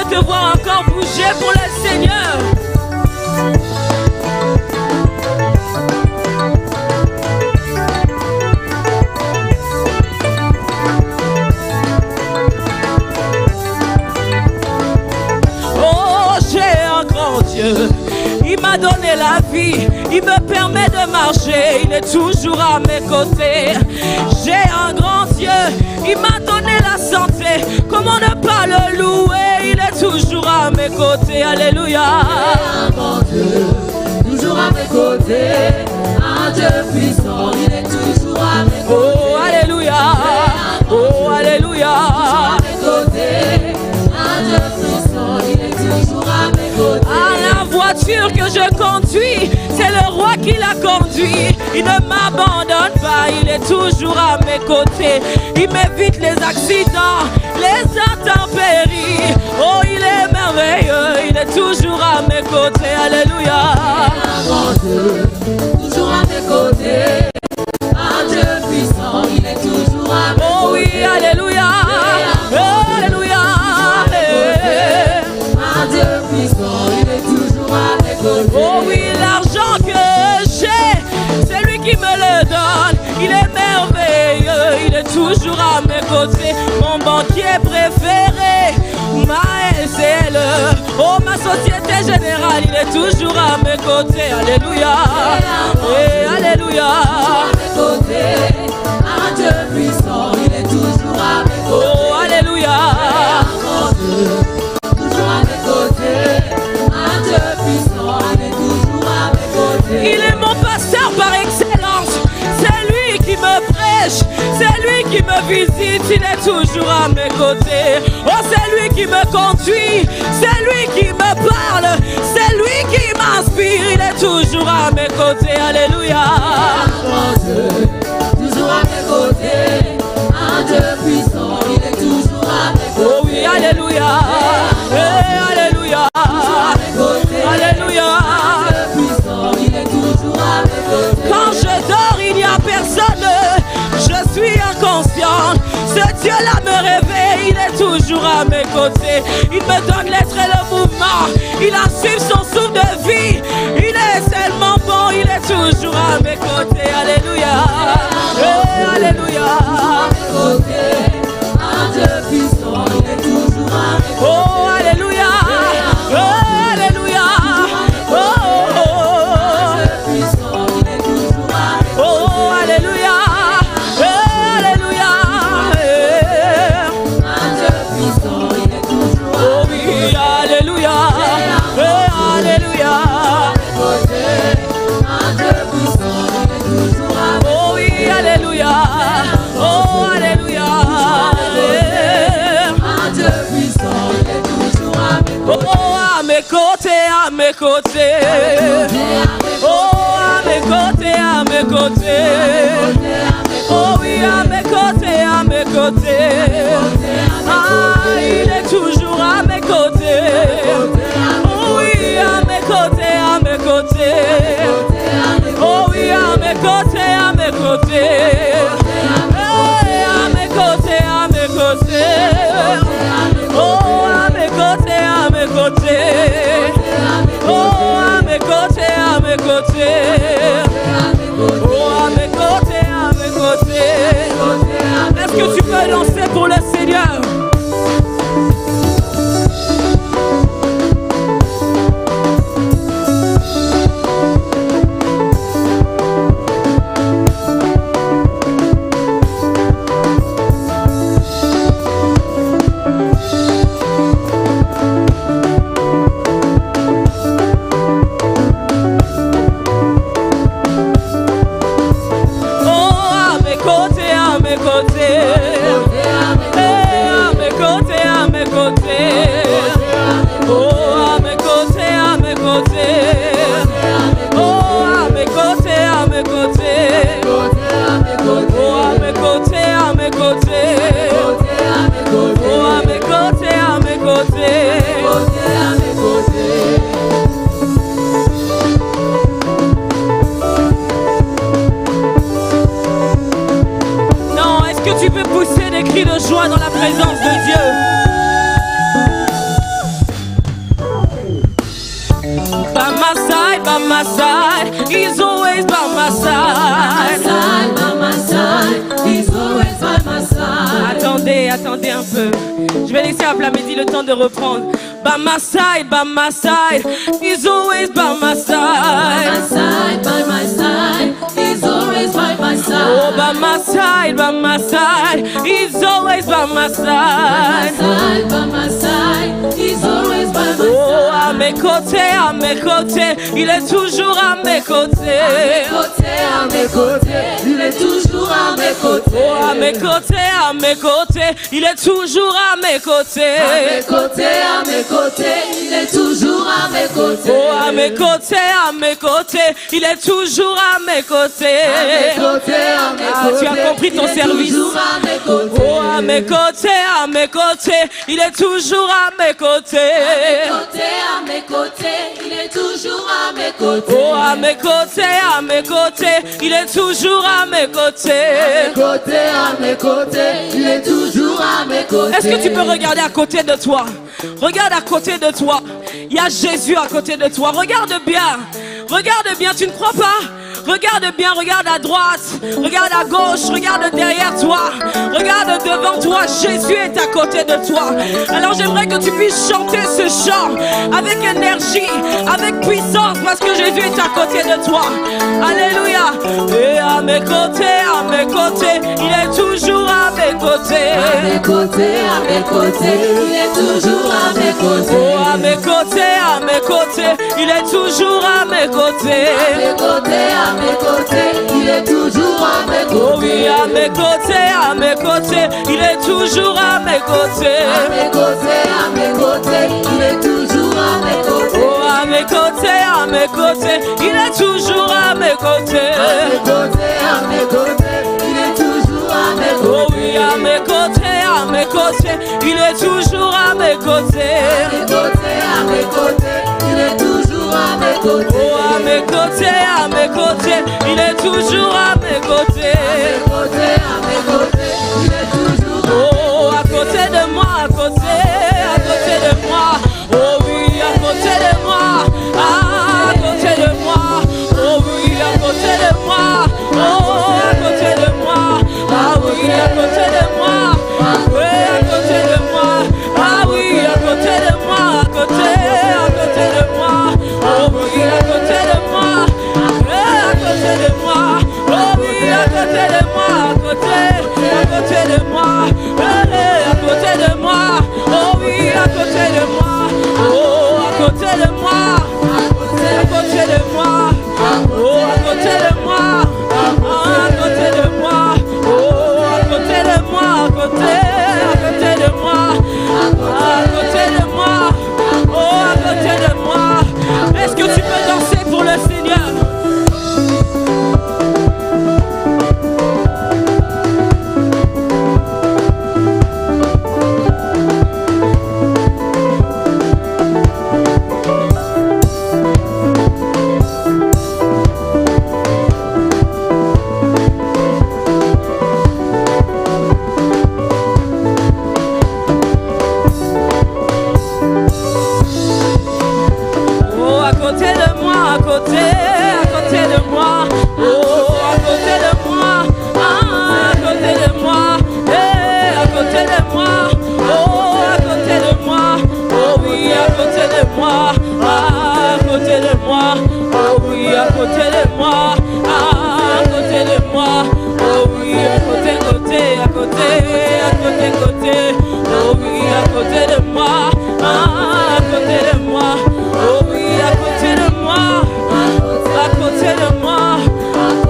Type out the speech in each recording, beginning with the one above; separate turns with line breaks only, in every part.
te voir encore bouger pour le Seigneur. Oh, j'ai un grand Dieu. Il m'a donné la vie, il me permet de marcher, il est toujours à mes côtés. J'ai un grand Dieu, il m'a donné la santé, comment ne pas le louer, il est toujours à mes côtés, alléluia.
J'ai un grand Dieu, toujours à mes côtés, un Dieu puissant, il est toujours à mes côtés.
Oh, alléluia, oh, alléluia.
Toujours à mes côtés, un Dieu puissant, il est toujours à mes côtés.
À la voiture que je conduis, c'est le roi qui l'a conduit. Il ne m'abandonne pas, il est toujours à mes côtés. Il m'évite les accidents, les intempéries. Oh, il est merveilleux, il est toujours à mes côtés. Alléluia.
Un grand Dieu, toujours à mes côtés, un Dieu puissant, il est toujours à mes côtés.
Oh oui, alléluia. Oh, alléluia.
Un Dieu puissant, il est toujours à mes côtés.
Oh oui, l'argent que j'ai, c'est lui qui me le donne. Il est merveilleux, il est toujours à mes côtés. Mon banquier préféré, ma SL. Oh, ma société générale, il est toujours à mes côtés. Alléluia. Et alléluia.
À mes côtés, un Dieu puissant, il est toujours à mes côtés.
Oh, alléluia.
Un grand Dieu, toujours à mes côtés, un Dieu puissant, il est toujours à mes côtés.
Il est mon pasteur par excellence. C'est lui qui me prêche, c'est lui qui me visite, il est toujours à mes côtés. Oh, c'est lui qui me conduit, c'est lui qui me parle, c'est lui qui m'inspire, il est toujours à mes côtés. Alléluia.
Un grand Dieu, toujours à mes côtés, un Dieu puissant, il est toujours à mes côtés.
Oh oui, alléluia. Eh, alléluia. Alléluia.
Un Dieu puissant, il est toujours à mes côtés.
Quand je dors, il n'y a personne. Je suis inconsciente. Ce Dieu-là me réveille. Il est toujours à mes côtés. Il me donne l'être et le mouvement. Il assume son souffle de vie. Il est tellement bon. Il est toujours à mes côtés. Alléluia. Eh, alléluia.
À mes côtés, un Dieu puissant, il est toujours à mes côtés.
Oh, alléluia. Oh, alléluia. Oh, oh, oh.
Un Dieu puissant, il est toujours à mes côtés.
Oh, alléluia. Alléluia.
Un Dieu puissant, il est toujours à
Oh oui, alléluia. Alléluia.
mes côtés. Un Dieu puissant, il est toujours à mes côtés.
Oh oui, alléluia. Oh, alléluia.
Un Dieu puissant, il est toujours à mes côtés.
Oh, à mes côtés, à mes côtés. Oh, à mes côtés, à mes côtés. Oh oui, à mes côtés, à mes côtés. Ah, il est toujours à mes côtés. Oh oui, à mes côtés, à mes côtés. Oh oui, à mes côtés, à mes côtés. Hey, à mes côtés, à mes côtés. Oh, à mes côtés, à mes côtés. Oh, à mes côtés, à mes côtés. Oh, à mes côtés, à mes côtés. Est-ce que tu peux danser pour le Seigneur? Tu peux pousser des cris de joie dans la présence de Dieu. my side. He's always by my side.
By my side, he's always by my side.
Attendez un peu. Je vais laisser à Plamedi le temps de reprendre. By my side, he's always by my side.
By my side, he's always by my side.
Oh, by my side, he's always by my side.
By my side, he's always by my side.
Oh, à mes côtés, il est toujours à mes côtés.
À mes côtés, il est toujours à mes côtés.
Oh, à mes côtés, il est toujours à mes côtés.
À mes côtés, il est toujours à mes côtés.
Oh, à mes côtés, il est toujours à mes côtés. Tu as compris ton service. Oh, à mes côtés, il est toujours à mes côtés.
À mes côtés, il est toujours à mes côtés.
Oh, à mes côtés, il est toujours à mes côtés.
À mes côtés, il est toujours à mes côtés.
Est-ce que tu peux regarder à côté de toi? Regarde à côté de toi. Il y a Jésus à côté de toi. Regarde bien, tu ne crois pas? Regarde bien, regarde à droite, regarde à gauche, regarde derrière toi, regarde devant toi, Jésus est à côté de toi. Alors j'aimerais que tu puisses chanter ce chant avec énergie, avec puissance, parce que Jésus est à côté de toi. Alléluia. Et à mes côtés, il est toujours à mes côtés.
À mes côtés, il est toujours à mes côtés.
Oh, à mes côtés, il est toujours à mes côtés.
À mes côtés, il est toujours à mes côtés.
Oh oui, à mes côtés, il est toujours à mes côtés.
À mes côtés, il est toujours à mes côtés.
Oh, à mes côtés, il est toujours à mes côtés.
À mes côtés, il est toujours à mes côtés.
Oh oui, à mes côtés, il est toujours à mes côtés.
À mes côtés, il est toujours à mes côtés.
Oh, à mes côtés, il est toujours à mes côtés.
À mes côtés, il est toujours à mes côtés.
Oh, à côté de moi, à côté de moi. Oh oui, à côté de moi. À côté de moi. Oh oui, à côté de moi. Oh, à côté de moi. Ah oui, à côté de moi. Oui, à côté de moi. Ah oui, à côté de moi. À côté de moi. Oh oui, à côté de moi. À côté de moi. Oh oui, à côté de moi. À côté de moi. À côté de moi. Oh oui, à côté de moi. Oh, à côté de moi. À côté de moi. Oh, à côté de moi. À côté de moi. Oh, à côté de moi. À côté de moi. À côté de moi. Oh, à côté de moi. Est-ce que tu peux danser pour le Seigneur? Oh, à côté de moi, à côté de moi. Oh, à côté de moi, à côté de moi. Hey, à côté de moi. Oh, à côté de moi. Oh oui, à côté de moi. À côté de moi. Oh oui, à côté de moi. À côté de moi. Oh oui, à côté. Oh oui, à côté de moi. À côté de moi. Oh oui, à côté de moi. À côté de moi.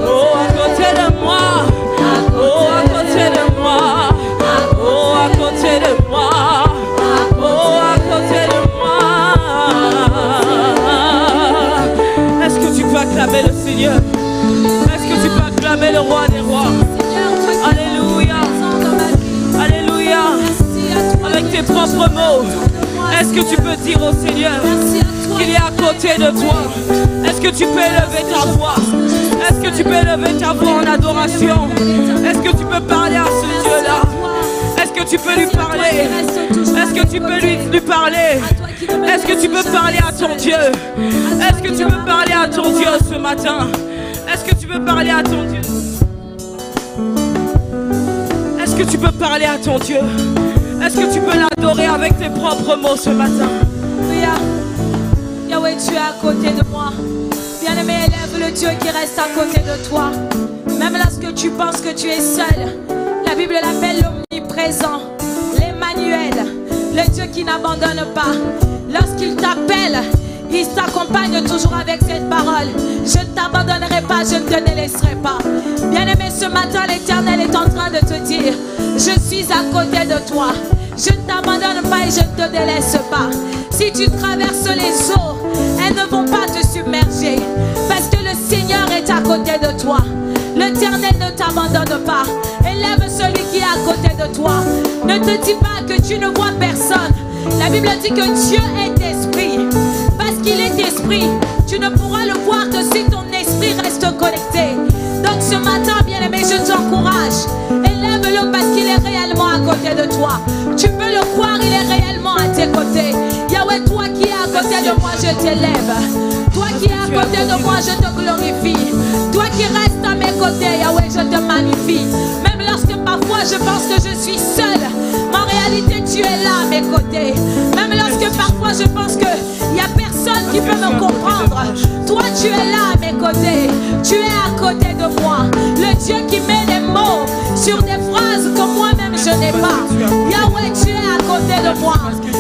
Oh, à côté de moi. Oh, à côté de moi. Oh, à côté de moi. Oh, à côté de moi. Est-ce que tu peux acclamer le Seigneur? Est-ce que tu peux acclamer le roi des rois? Alléluia. Alléluia. Avec tes propres mots, est-ce que tu peux dire au Seigneur qu'il est à côté de toi? Est-ce que tu peux élever ta voix? Est-ce que tu peux élever ta voix en adoration? Est-ce que tu peux parler à ce Dieu-là? Est-ce que tu peux lui parler? Est-ce que tu peux lui parler? Est-ce que tu peux parler à ton Dieu? Est-ce que tu peux parler à ton Dieu ce matin? Est-ce que tu peux parler à ton Dieu? Est-ce que tu peux parler à ton Dieu? Est-ce que tu peux l'adorer avec tes propres mots ce matin?
Oui, Yahweh, tu es à côté de moi. Bien-aimé, élève le Dieu qui reste à côté de toi. Même lorsque tu penses que tu es seul, la Bible l'appelle l'omniprésent, l'Emmanuel, le Dieu qui n'abandonne pas. Lorsqu'il t'appelle, il t'accompagne toujours avec cette parole. Je ne t'abandonnerai pas, je ne te délaisserai pas. Bien-aimé, ce matin, l'Éternel est en train de te dire, je suis à côté de toi. Je ne t'abandonne pas et je ne te délaisse pas. Si tu traverses les eaux, elles ne vont pas te submerger. Parce que le Seigneur est à côté de toi. L'Éternel ne t'abandonne pas. Élève celui qui est à côté de toi. Ne te dis pas que tu ne vois personne. La Bible dit que Dieu est esprit. Parce qu'il est esprit, tu ne pourras le voir que si ton esprit reste connecté. Donc ce matin, bien-aimé, je t'encourage. Élève-le parce qu'il est réellement à côté de toi. Tu peux le croire, il est réellement à tes côtés. Yahweh, toi qui es à côté de moi, je t'élève. Toi qui es à côté de moi, je te glorifie. Toi qui restes à mes côtés, Yahweh, je te magnifie. Même lorsque parfois je pense que je suis seule, en réalité tu es là à mes côtés. Même lorsque parfois je pense qu'il n'y a personne qui peut me comprendre, toi tu es là à mes côtés. Tu es à côté de moi. Le Dieu qui met des mots sur des phrases que moi-même je n'ai pas. Yahweh, tu es à côté de moi.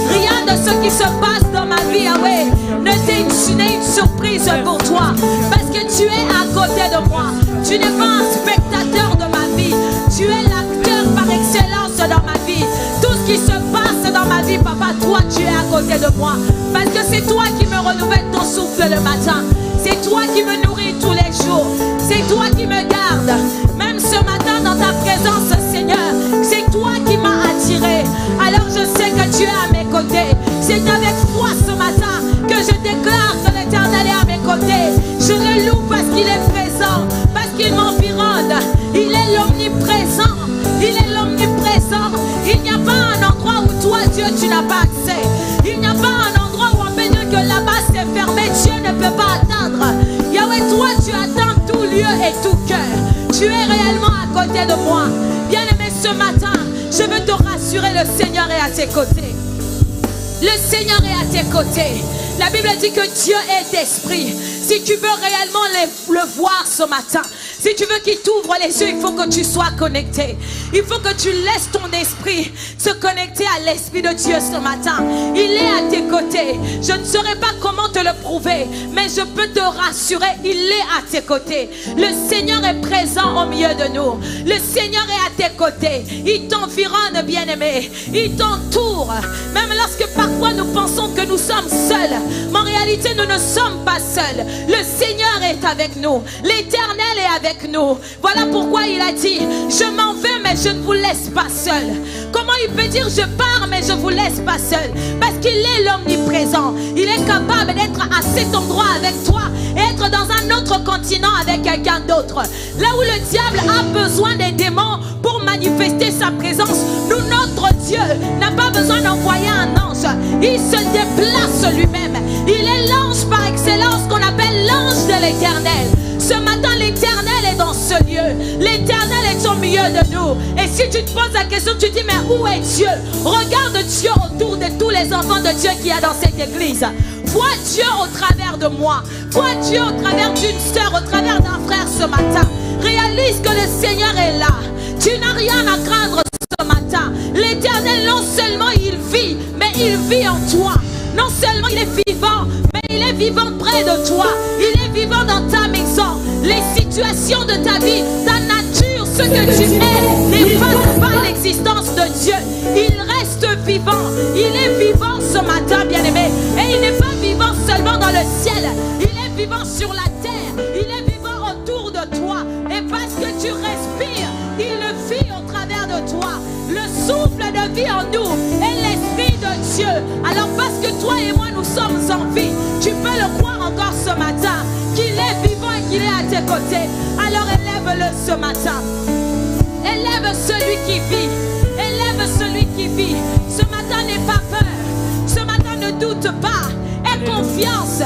Rien de ce qui se passe dans ma vie, Yahweh, n'est une surprise pour toi. Parce que tu es à côté de moi. Tu n'es pas un spectateur de ma vie. Tu es l'acteur par excellence dans ma vie. Tout ce qui se passe dans ma vie, papa, toi tu es à côté de moi. Parce que c'est toi qui me renouvelle ton souffle le matin. C'est toi qui me nourris tous les jours. C'est toi qui me garde. Même ce matin dans ta présence, Seigneur, c'est toi qui m'as attiré. Alors je sais que tu es à mes côtés. C'est avec foi ce matin que je déclare que l'Éternel est à mes côtés. Je le loue parce qu'il est présent, parce qu'il m'environne. Il est l'omniprésent. Il est l'omniprésent. Il n'y a pas un endroit où toi, Dieu, tu n'as pas accès. Il n'y a pas un endroit où on peut dire que là-bas c'est fermé. Dieu ne peut pas atteindre. Yahweh, toi, tu atteins tout lieu et tout cœur. Tu es réellement à côté de moi. Bien-aimé, ce matin, je veux te rassurer, le Seigneur est à tes côtés. Le Seigneur est à tes côtés. La Bible dit que Dieu est esprit. Si tu veux réellement le voir ce matin, si tu veux qu'il t'ouvre les yeux, il faut que tu sois connecté. Il faut que tu laisses ton esprit se connecter à l'Esprit de Dieu ce matin. Il est à tes côtés. Je ne saurais pas comment te le prouver, mais je peux te rassurer, il est à tes côtés. Le Seigneur est présent au milieu de nous. Le Seigneur est à tes côtés. Il t'environne, bien-aimé. Il t'entoure. Même lorsque parfois nous pensons que nous sommes seuls, mais en réalité nous ne sommes pas seuls. Le Seigneur est avec nous. L'Éternel est avec nous. Voilà pourquoi il a dit, je m'en vais mais je ne vous laisse pas seul. Comment il peut dire je pars mais je ne vous laisse pas seul? Parce qu'il est l'omniprésent. Il est capable d'être à cet endroit avec toi et être dans un autre continent avec quelqu'un d'autre. Là où le diable a besoin des démons pour manifester sa présence, nous, notre Dieu n'a pas besoin d'envoyer un ange. Il se déplace lui-même. Il est l'ange par excellence qu'on appelle l'ange de l'Éternel. Ce matin, l'Éternel est dans ce lieu. L'Éternel est au milieu de nous. Et si tu te poses la question, tu te dis, mais où est Dieu? Regarde Dieu autour de tous les enfants de Dieu qu'il y a dans cette église. Vois Dieu au travers de moi. Vois Dieu au travers d'une sœur, au travers d'un frère ce matin. Réalise que le Seigneur est là. Tu n'as rien à craindre ce matin. L'Éternel, non seulement il vit, mais il vit en toi. Non seulement il est vivant, mais il est vivant près de toi. Il est vivant dans ta maison. Les situations de ta vie, ta nature, ce que tu es, n'efface pas l'existence de Dieu. Il reste vivant. Il est vivant ce matin, bien-aimé. Et il n'est pas vivant seulement dans le ciel. Il est vivant sur la terre. Il est vivant autour de toi. Et parce que tu respires, il le vit au travers de toi. Le souffle de vie en nous est l'Esprit de Dieu. Alors parce que toi et moi nous sommes en vie, tu peux le croire encore ce matin, qu'il est vivant et qu'il est à tes côtés. Alors élève-le ce matin. Élève celui qui vit. Élève celui confiance.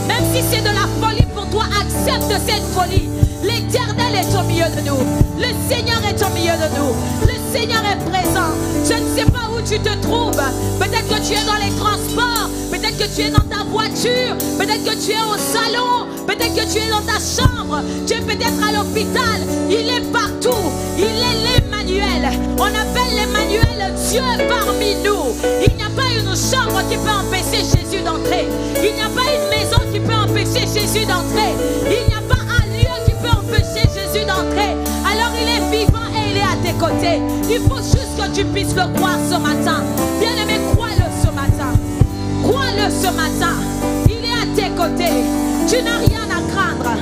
Même si c'est de la folie pour toi, accepte cette folie. L'Éternel est au milieu de nous. Le Seigneur est au milieu de nous. Le Seigneur est présent. Je ne sais pas où tu te trouves. Peut-être que tu es dans les transports. Peut-être que tu es dans ta voiture. Peut-être que tu es au salon. Peut-être que tu es dans ta chambre. Tu es peut-être à l'hôpital. Il est partout. Il est l'Emmanuel. On appelle l'Emmanuel Dieu parmi nous. Il n'y a pas une chambre qui peut empêcher Jésus d'entrer. Il n'y a pas une maison qui peut empêcher Jésus d'entrer. Il n'y a pas un lieu qui peut empêcher Jésus d'entrer. Alors il est vivant et il est à tes côtés. Il faut juste que tu puisses le croire ce matin. Bien-aimé, crois-le ce matin. Crois-le ce matin. Il est à tes côtés. Tu n'as rien à craindre.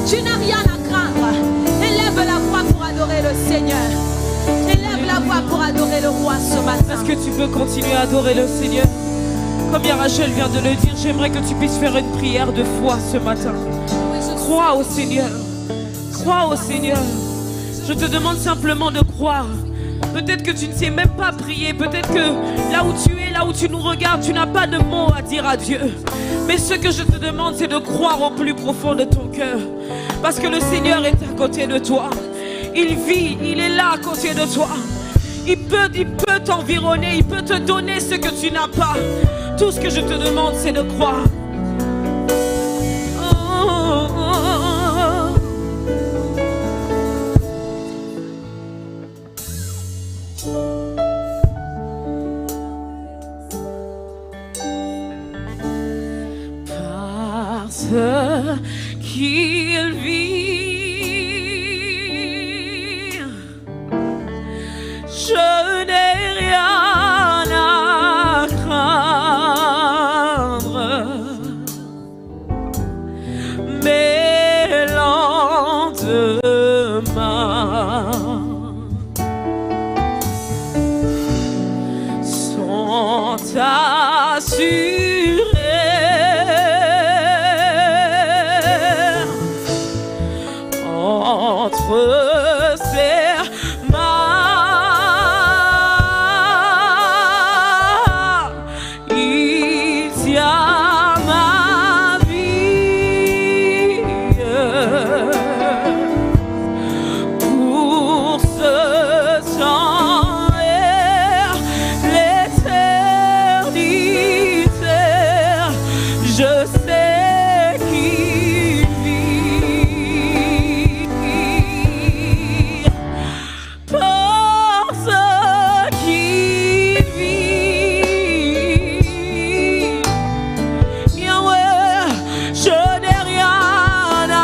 Tu n'as rien à craindre. Élève la voix pour adorer le Seigneur. Élève la voix pour adorer le roi ce matin.
Est-ce que tu peux continuer à adorer le Seigneur? Comme Rachel vient de le dire, j'aimerais que tu puisses faire une prière de foi ce matin. Crois au Seigneur. Crois au Seigneur. Je te demande simplement de croire. Peut-être que tu ne sais même pas prier. Peut-être que là où tu es, là où tu nous regardes, tu n'as pas de mots à dire à Dieu. Mais ce que je te demande, c'est de croire au plus profond de ton cœur. Parce que le Seigneur est à côté de toi. Il vit, il est là à côté de toi. Il peut t'environner, il peut te donner ce que tu n'as pas. Tout ce que je te demande, c'est de croire. Parce qu'il vit, je n'ai rien à craindre. Mes lendemains sont assurés. Entre ses mains, il tient ma vie. Pour ce temps et l'éternité, je sais qu'il vit. Parce qu'il vit, Yahweh, je n'ai rien à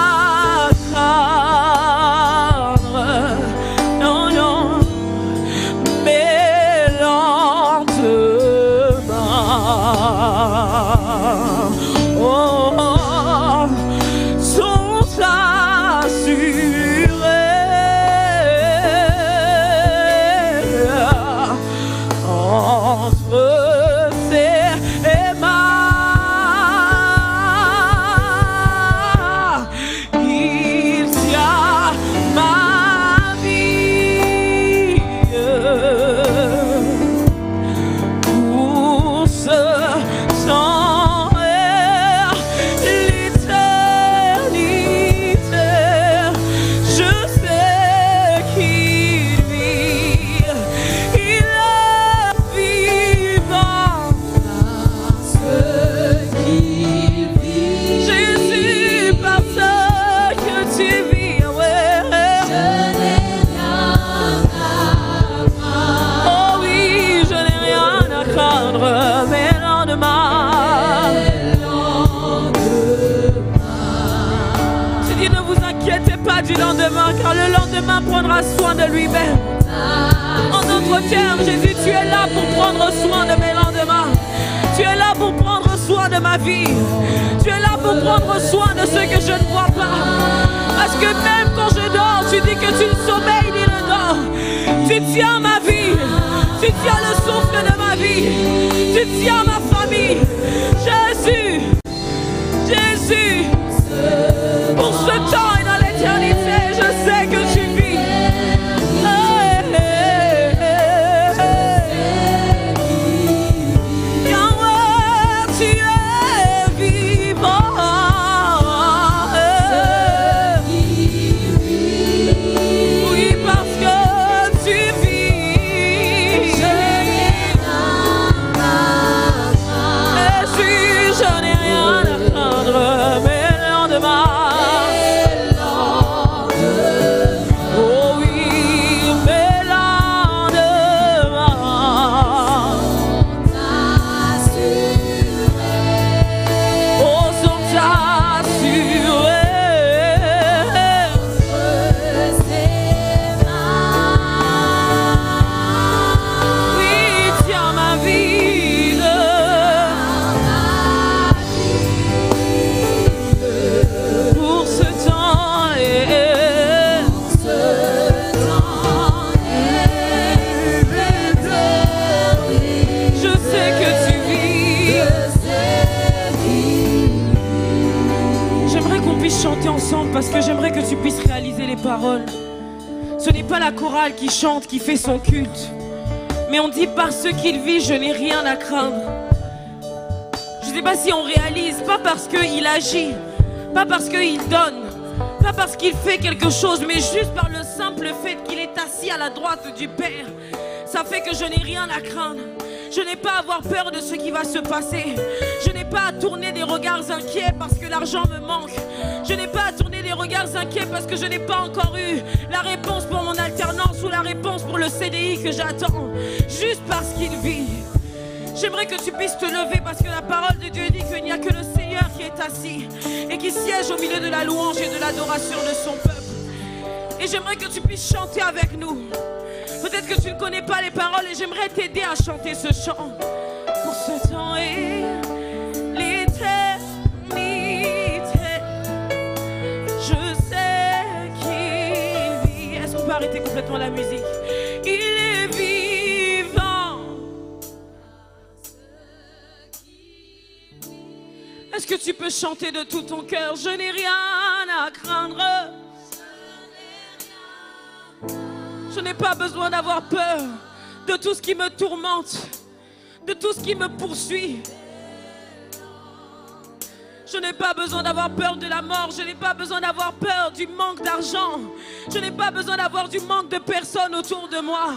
craindre. Non, non, mes lendemains, oh, sont assurés. Entre ses mains, il tient ma vie. Pour ce temps et l'éternité, je sais qu'il vit. Il est vivant. Parce qu'il vit. Jésus, parce que tu vis, ouais. Je n'ai rien à craindre. Oh oui, je n'ai rien à craindre. Mes lendemains. Tu dis, ne vous inquiétez pas du lendemain, car le lendemain prendra soin de lui-même. En d'autres termes, Jésus, tu es là pour prendre soin de mes lendemains. Tu es là pour prendre soin de ma vie. Tu es là pour prendre soin de ce que je ne vois pas. Parce que même quand je dors, tu dis que tu ne sommeilles ni ne dors. Tu tiens ma vie. Tu tiens le souffle de ma vie. Tu tiens ma famille. Jésus, Jésus, pour ce temps et dans l'éternité, je sais que tu vis. Yahweh, tu es Parce que j'aimerais que tu puisses réaliser les paroles. Ce n'est pas la chorale qui chante, qui fait son culte. Mais on dit par ce qu'il vit, je n'ai rien à craindre. Je ne sais pas si on réalise, pas parce qu'il agit, pas parce qu'il donne, pas parce qu'il fait quelque chose, mais juste par le simple fait qu'il est assis à la droite du Père. Ça fait que je n'ai rien à craindre. Je n'ai pas à avoir peur de ce qui va se passer. Je n'ai pas à tourner des regards inquiets parce que l'argent me manque. Je n'ai pas à tourner des regards inquiets parce que je n'ai pas encore eu la réponse pour mon alternance ou la réponse pour le CDI que j'attends. Juste parce qu'il vit. J'aimerais que tu puisses te lever parce que la parole de Dieu dit qu'il n'y a que le Seigneur qui est assis et qui siège au milieu de la louange et de l'adoration de son peuple. Et j'aimerais que tu puisses chanter avec nous. Peut-être que tu ne connais pas les paroles et j'aimerais t'aider à chanter ce chant. Pour ce temps et l'éternité, je sais qu'il vit. Est-ce qu'on peut arrêter complètement la musique? Il est vivant. Est-ce que tu peux chanter de tout ton cœur? Je n'ai rien à craindre. Je n'ai pas besoin d'avoir peur de tout ce qui me tourmente, de tout ce qui me poursuit. Je n'ai pas besoin d'avoir peur de la mort. Je n'ai pas besoin d'avoir peur du manque d'argent. Je n'ai pas besoin d'avoir du manque de personnes autour de moi.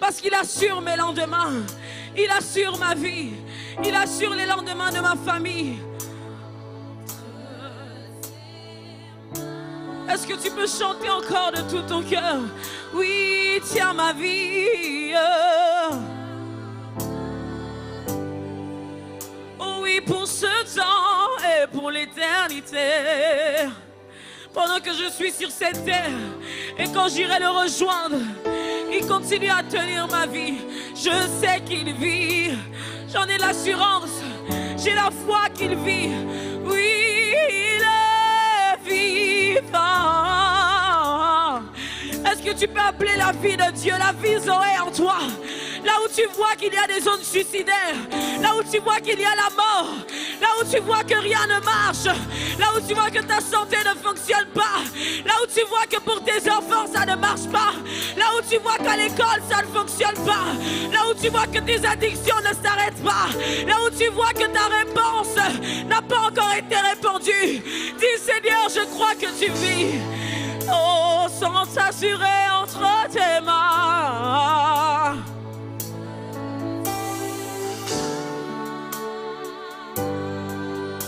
Parce qu'il assure mes lendemains. Il assure ma vie. Il assure les lendemains de ma famille. Est-ce que tu peux chanter encore de tout ton cœur? Oui, tiens ma vie. Oh oui, pour ce temps et pour l'éternité. Pendant que je suis sur cette terre et quand j'irai le rejoindre, il continue à tenir ma vie. Je sais qu'il vit. J'en ai l'assurance. J'ai la foi qu'il vit. Oui, il est vivant. Est-ce que tu peux appeler la vie de Dieu, la vie Zoé en toi? Là où tu vois qu'il y a des zones suicidaires, là où tu vois qu'il y a la mort, là où tu vois que rien ne marche, là où tu vois que ta santé ne fonctionne pas, là où tu vois que pour tes enfants ça ne marche pas, là où tu vois qu'à l'école ça ne fonctionne pas, là où tu vois que tes addictions ne s'arrêtent pas, là où tu vois que ta réponse n'a pas encore été répondue. Dis Seigneur, je crois que tu vis. Oh, sans s'assurer entre tes mains.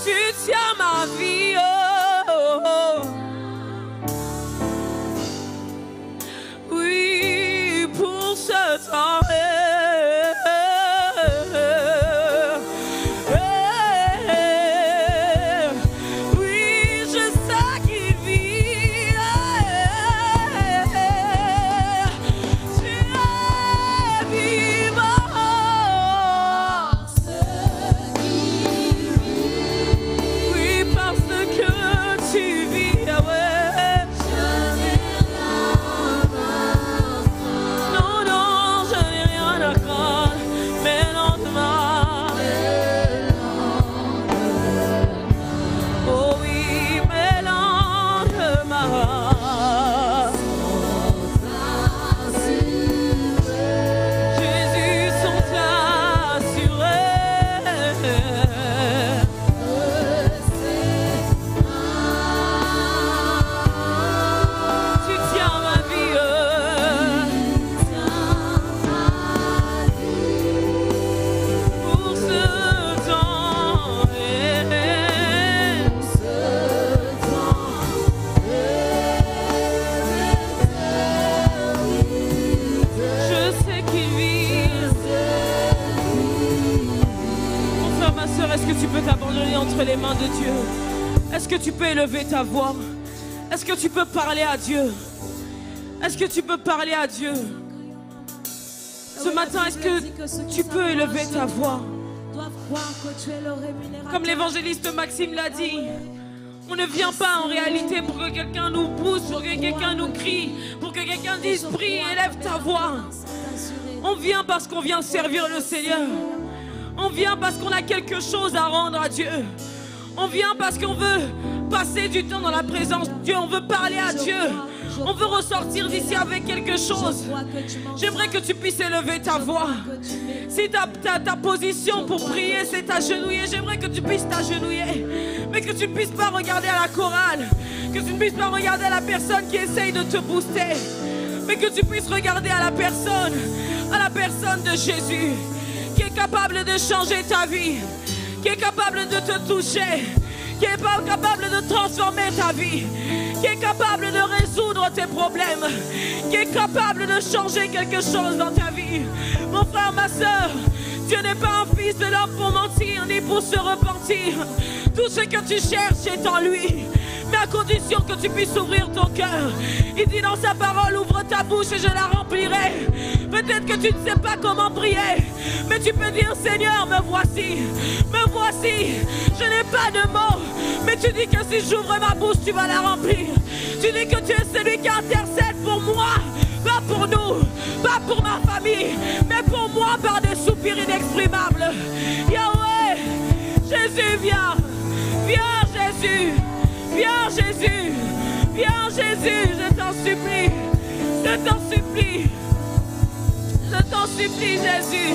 Tu tiens ma vie, oh, oh. Oui, pour ce temps. Les mains de Dieu. Est-ce que tu peux élever ta voix? Est-ce que tu peux parler à Dieu? Est-ce que tu peux parler à Dieu? Ce matin, est-ce que tu peux élever ta voix? Comme l'évangéliste Maxime l'a dit, on ne vient pas en réalité pour que quelqu'un nous pousse, pour que quelqu'un nous crie, pour que quelqu'un dise prie, élève ta voix. On vient parce qu'on vient servir le Seigneur. On vient parce qu'on a quelque chose à rendre à Dieu. On vient parce qu'on veut passer du temps dans la présence de Dieu. On veut parler à Dieu. On veut ressortir d'ici avec quelque chose. J'aimerais que tu puisses élever ta voix. Si ta position pour prier, c'est t'agenouiller, j'aimerais que tu puisses t'agenouiller. Mais que tu ne puisses pas regarder à la chorale. Que tu ne puisses pas regarder à la personne qui essaye de te booster. Mais que tu puisses regarder à la personne de Jésus, qui est capable de changer ta vie, qui est capable de te toucher, qui est capable de transformer ta vie, qui est capable de résoudre tes problèmes, qui est capable de changer quelque chose dans ta vie. Mon frère, ma soeur, Dieu n'est pas un fils de l'homme pour mentir, ni pour se repentir. Tout ce que tu cherches est en lui, mais à condition que tu puisses ouvrir ton cœur. Il dit dans sa parole, ouvre ta bouche et je la remplirai. Peut-être que tu ne sais pas comment prier, mais tu peux dire, Seigneur, me voici, je n'ai pas de mots, mais tu dis que si j'ouvre ma bouche, tu vas la remplir. Tu dis que tu es celui qui intercède pour moi, pas pour nous, pas pour ma famille, mais pour moi par des soupirs inexprimables. Yahweh, Jésus, viens, Jésus, viens Jésus, viens Jésus, je t'en supplie, Jésus,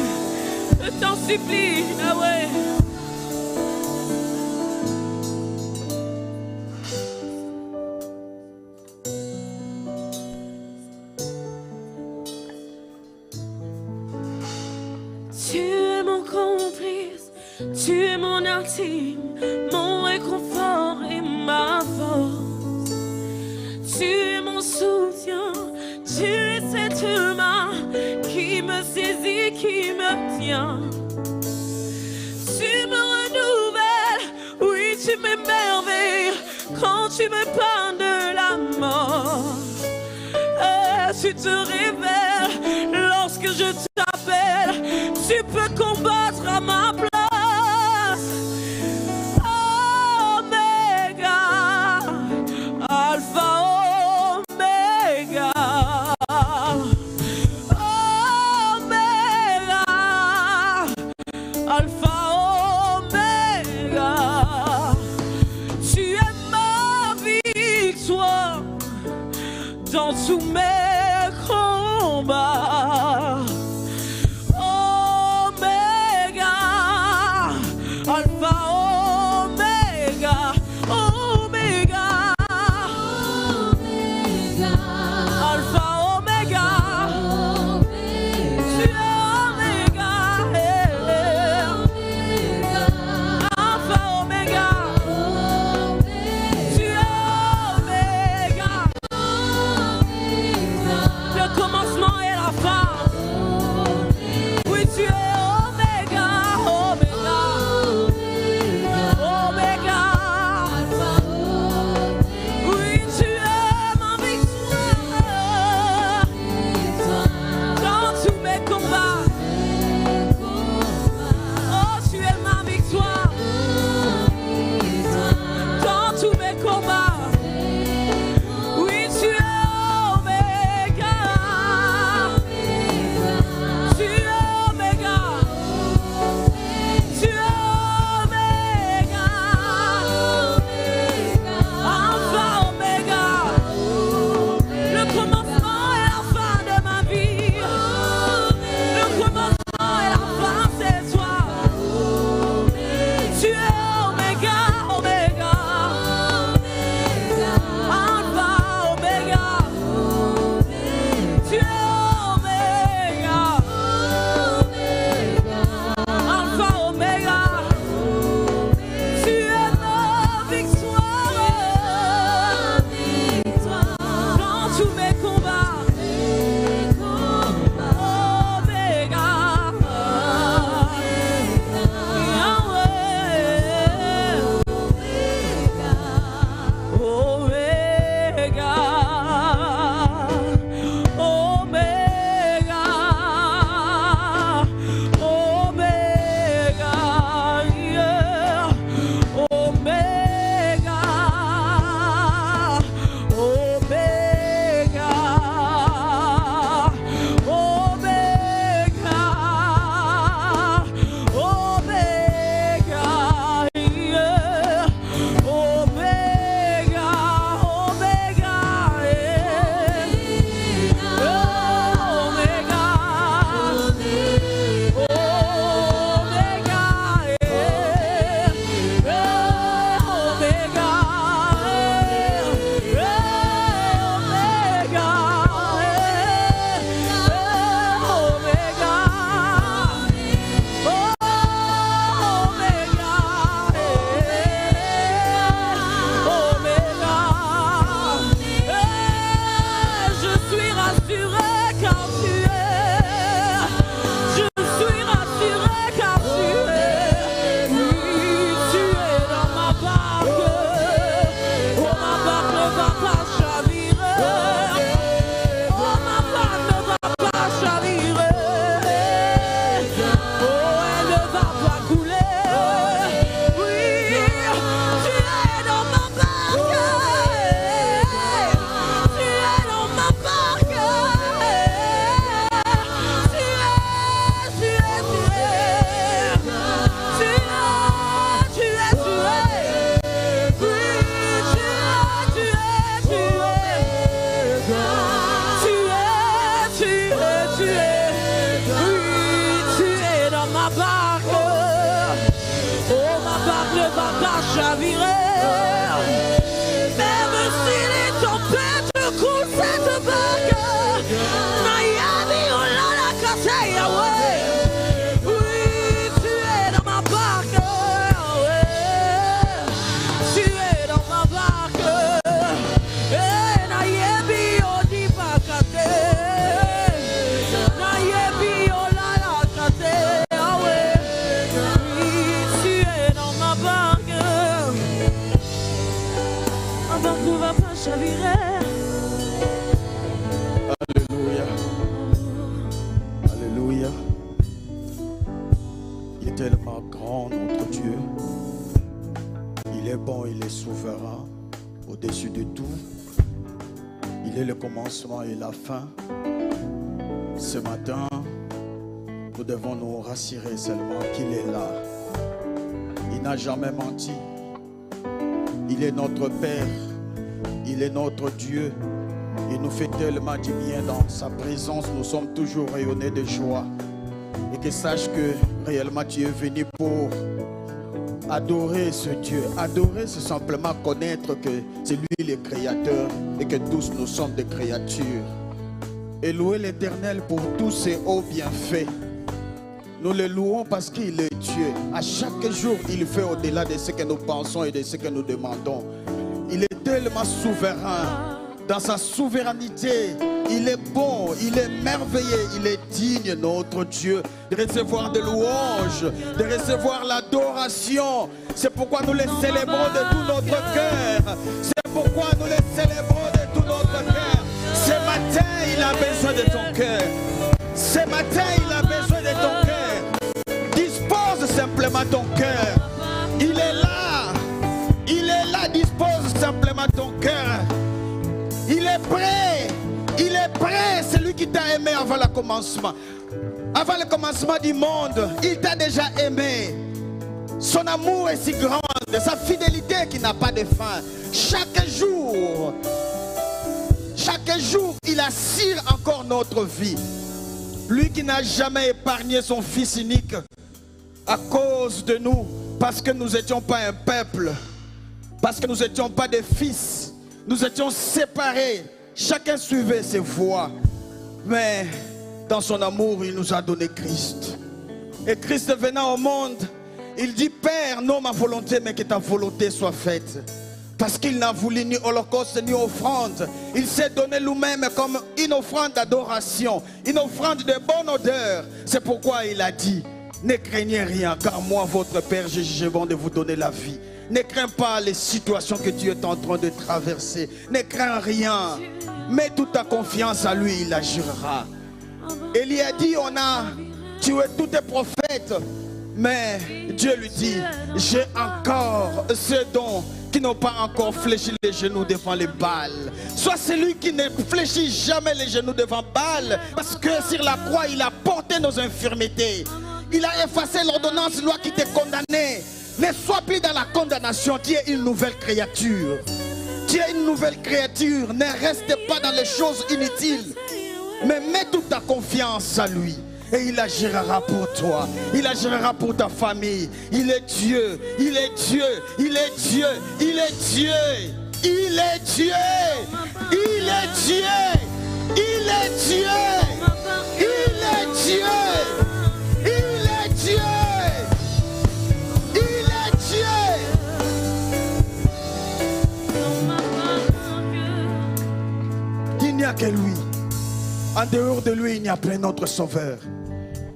je t'en supplie, Yahweh. Tu es mon complice, tu es mon intime, mon réconfort et ma force. Tu es mon soutien, tu es cette main qui me saisit, qui me tient. Tu me renouvelles, oui tu m'émerveilles quand tu me parles de la mort. Et tu te révèles lorsque je t'appelle, tu peux combattre à ma place. Oméga, Alpha, Oméga, Oméga, Alpha, Oméga. Tu es ma victoire dans tous mes combats. barque. Oh, ma barque ne va pas chavirer. Même si les tempêtes coulent cette barque. Miami, oh là là, cassé, Yahweh. Oui, tu es dans ma barque. Tu es dans ma barque. Eh, Nayebi, oh, di bakate. Nayebi, oh là là, cassé, Yahweh. Oui, tu es dans ma barque. Ma barque ne va pas chavirer.
Alléluia. Alléluia. Il est tellement grand, notre Dieu. Il est bon, il est souverain, au-dessus de tout. Il est le commencement et la fin. Ce matin, nous devons nous rassurer seulement qu'il est là. Il n'a jamais menti. Il est notre Père. Il est notre Dieu. Il nous fait tellement du bien dans sa présence. Nous sommes toujours rayonnés de joie. Et que sache que réellement tu es venu pour adorer ce Dieu. Adorer, c'est simplement connaître que c'est lui le Créateur et que tous nous sommes des créatures. Et louer l'Éternel pour tous ses hauts bienfaits. Nous le louons parce qu'il est Dieu. À chaque jour, il fait au-delà de ce que nous pensons et de ce que nous demandons. Il est tellement souverain. Dans sa souveraineté, il est bon, il est merveilleux, il est digne, notre Dieu, de recevoir de louanges, de recevoir l'adoration. C'est pourquoi nous les célébrons de tout notre cœur. C'est pourquoi nous les célébrons de tout notre cœur. Ce matin, il a besoin de ton cœur. Ce matin, il a besoin de ton cœur. Dispose simplement ton cœur. Il est là. Il est là, dispose simplement ton cœur. Il est prêt. Il est prêt. C'est lui qui t'a aimé avant le commencement. Avant le commencement du monde, il t'a déjà aimé. Son amour est si grand, sa fidélité qui n'a pas de fin. Chaque jour, il assure encore notre vie. Lui qui n'a jamais épargné son Fils unique à cause de nous, parce que nous n'étions pas un peuple, parce que nous n'étions pas des fils, nous étions séparés. Chacun suivait ses voies. Mais dans son amour, il nous a donné Christ. Et Christ venant au monde, il dit: Père, non ma volonté, mais que ta volonté soit faite. Parce qu'il n'a voulu ni holocauste ni offrande. Il s'est donné lui-même comme une offrande d'adoration, une offrande de bonne odeur. C'est pourquoi il a dit: ne craignez rien, car moi, votre Père, j'ai bon de vous donner la vie. Ne crains pas les situations que tu es en train de traverser. Ne crains rien. Mets toute ta confiance à lui, il agira. Élie a dit: on a tué tous tes prophètes. Mais Dieu lui dit: j'ai encore ceux qui n'ont pas encore fléchi les genoux devant les Baals. Soit celui qui ne fléchit jamais les genoux devant Baal, parce que sur la croix il a porté nos infirmités. Il a effacé l'ordonnance loi qui te condamnait. Ne sois plus dans la condamnation. Tu es une nouvelle créature. Tu es une nouvelle créature. Ne reste pas dans les choses inutiles, mais mets toute ta confiance à lui. Et il agira pour toi. Il agira pour ta famille. Il est Dieu. Il est Dieu. Il est Dieu. Il est Dieu. Il est Dieu. Il est Dieu. Il est Dieu. Il est Dieu. Il est Dieu. Il est Dieu. Il n'y a que lui. En dehors de lui, il n'y a plus un autre sauveur.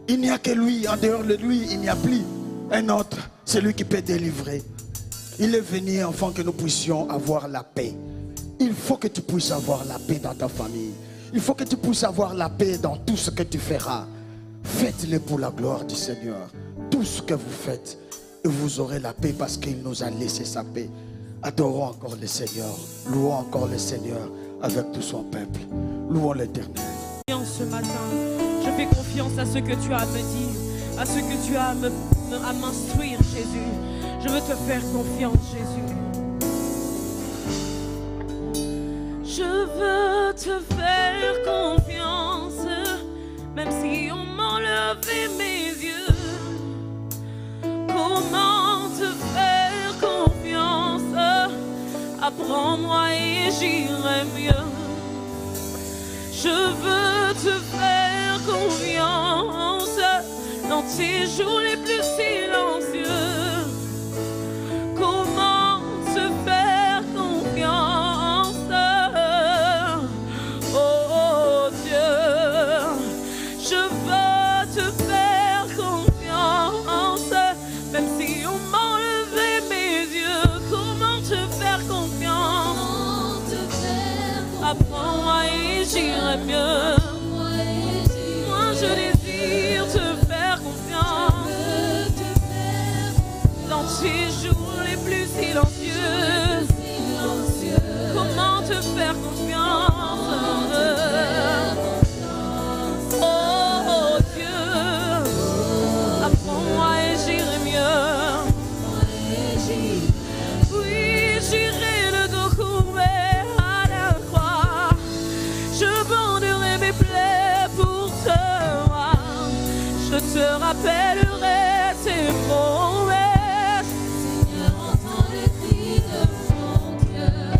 Il n'y a que lui. En dehors de lui, il n'y a plus un autre. C'est lui qui peut délivrer. Il est venu afin que nous puissions avoir la paix. Il faut que tu puisses avoir la paix dans ta famille. Il faut que tu puisses avoir la paix dans tout ce que tu feras. Faites-le pour la gloire du Seigneur. Tout ce que vous faites, et vous aurez la paix parce qu'il nous a laissé sa paix. Adorons encore le Seigneur. Louons encore le Seigneur avec tout son peuple. Louons l'Éternel.
Ce matin, je fais confiance à ce que tu as à me dire, à ce que tu as à m'instruire, Jésus. Je veux te faire confiance, Jésus. Je veux te faire confiance, même si on m'enlevait mes yeux. Comment te faire confiance? Apprends-moi et j'irai mieux. Je veux te faire confiance dans tes jours les plus silencieux. Comment te faire confiance? Oh Dieu, je veux te faire confiance, même si on m'enlevait mes yeux. Comment te faire confiance? Apprends-moi et j'irai mieux. Moi je désire te faire confiance dans tes jours les plus silencieux. Comment te faire confiance? Oh Dieu, apprends-moi et j'irai mieux. Oui, j'irai le dos courbé à la croix. Je banderai mes plaies pour te voir. Je te rappellerai tes promesses. Seigneur, entends les cris de mon cœur.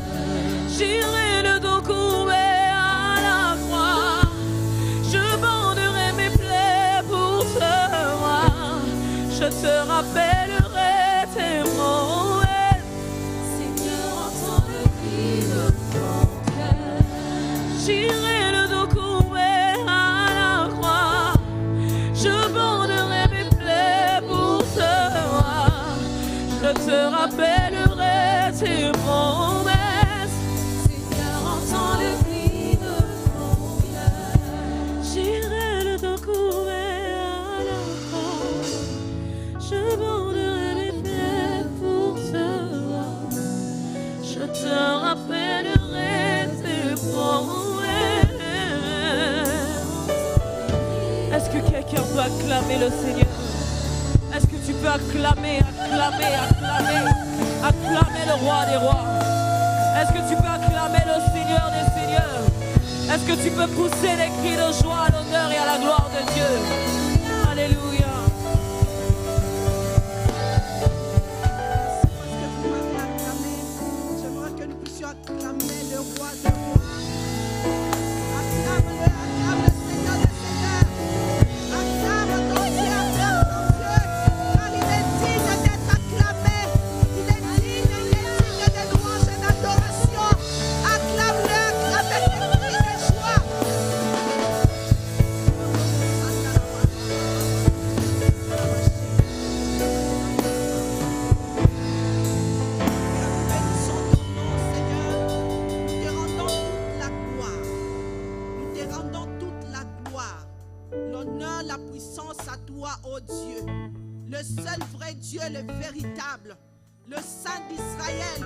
J'irai le dos courbé à la croix. Je banderai mes plaies pour te voir. Je te rappellerai tes promesses. Seigneur, entends le cri de mon cœur. J'irai le dos courbé à la croix. Je banderai mes plaies pour te voir. Je te rappellerai tes promesses. Seigneur, entends le cri de mon cœur. J'irai le dos courbé à la croix. Je banderai mes plaies pour te voir. Je te rappellerai tes promesses. Est-ce que quelqu'un peut acclamer le Seigneur? Est-ce que tu peux acclamer le roi des rois? Est-ce que tu peux acclamer le Seigneur des seigneurs? Est-ce que tu peux pousser les cris de joie à l'honneur et à la gloire de Dieu? Alléluia.
Parce que vous m'avez acclamé, j'aimerais que nous puissions acclamer le roi des rois. Acclame le Seigneur des seigneurs. Acclame ton Dieu, acclame ton Dieu. Car il est digne d'être acclamé. Il est digne de louange et d'adoration. Acclame-le avec des cris de joie. La puissance à toi, ô Dieu, le seul vrai Dieu, le véritable, le Saint d'Israël,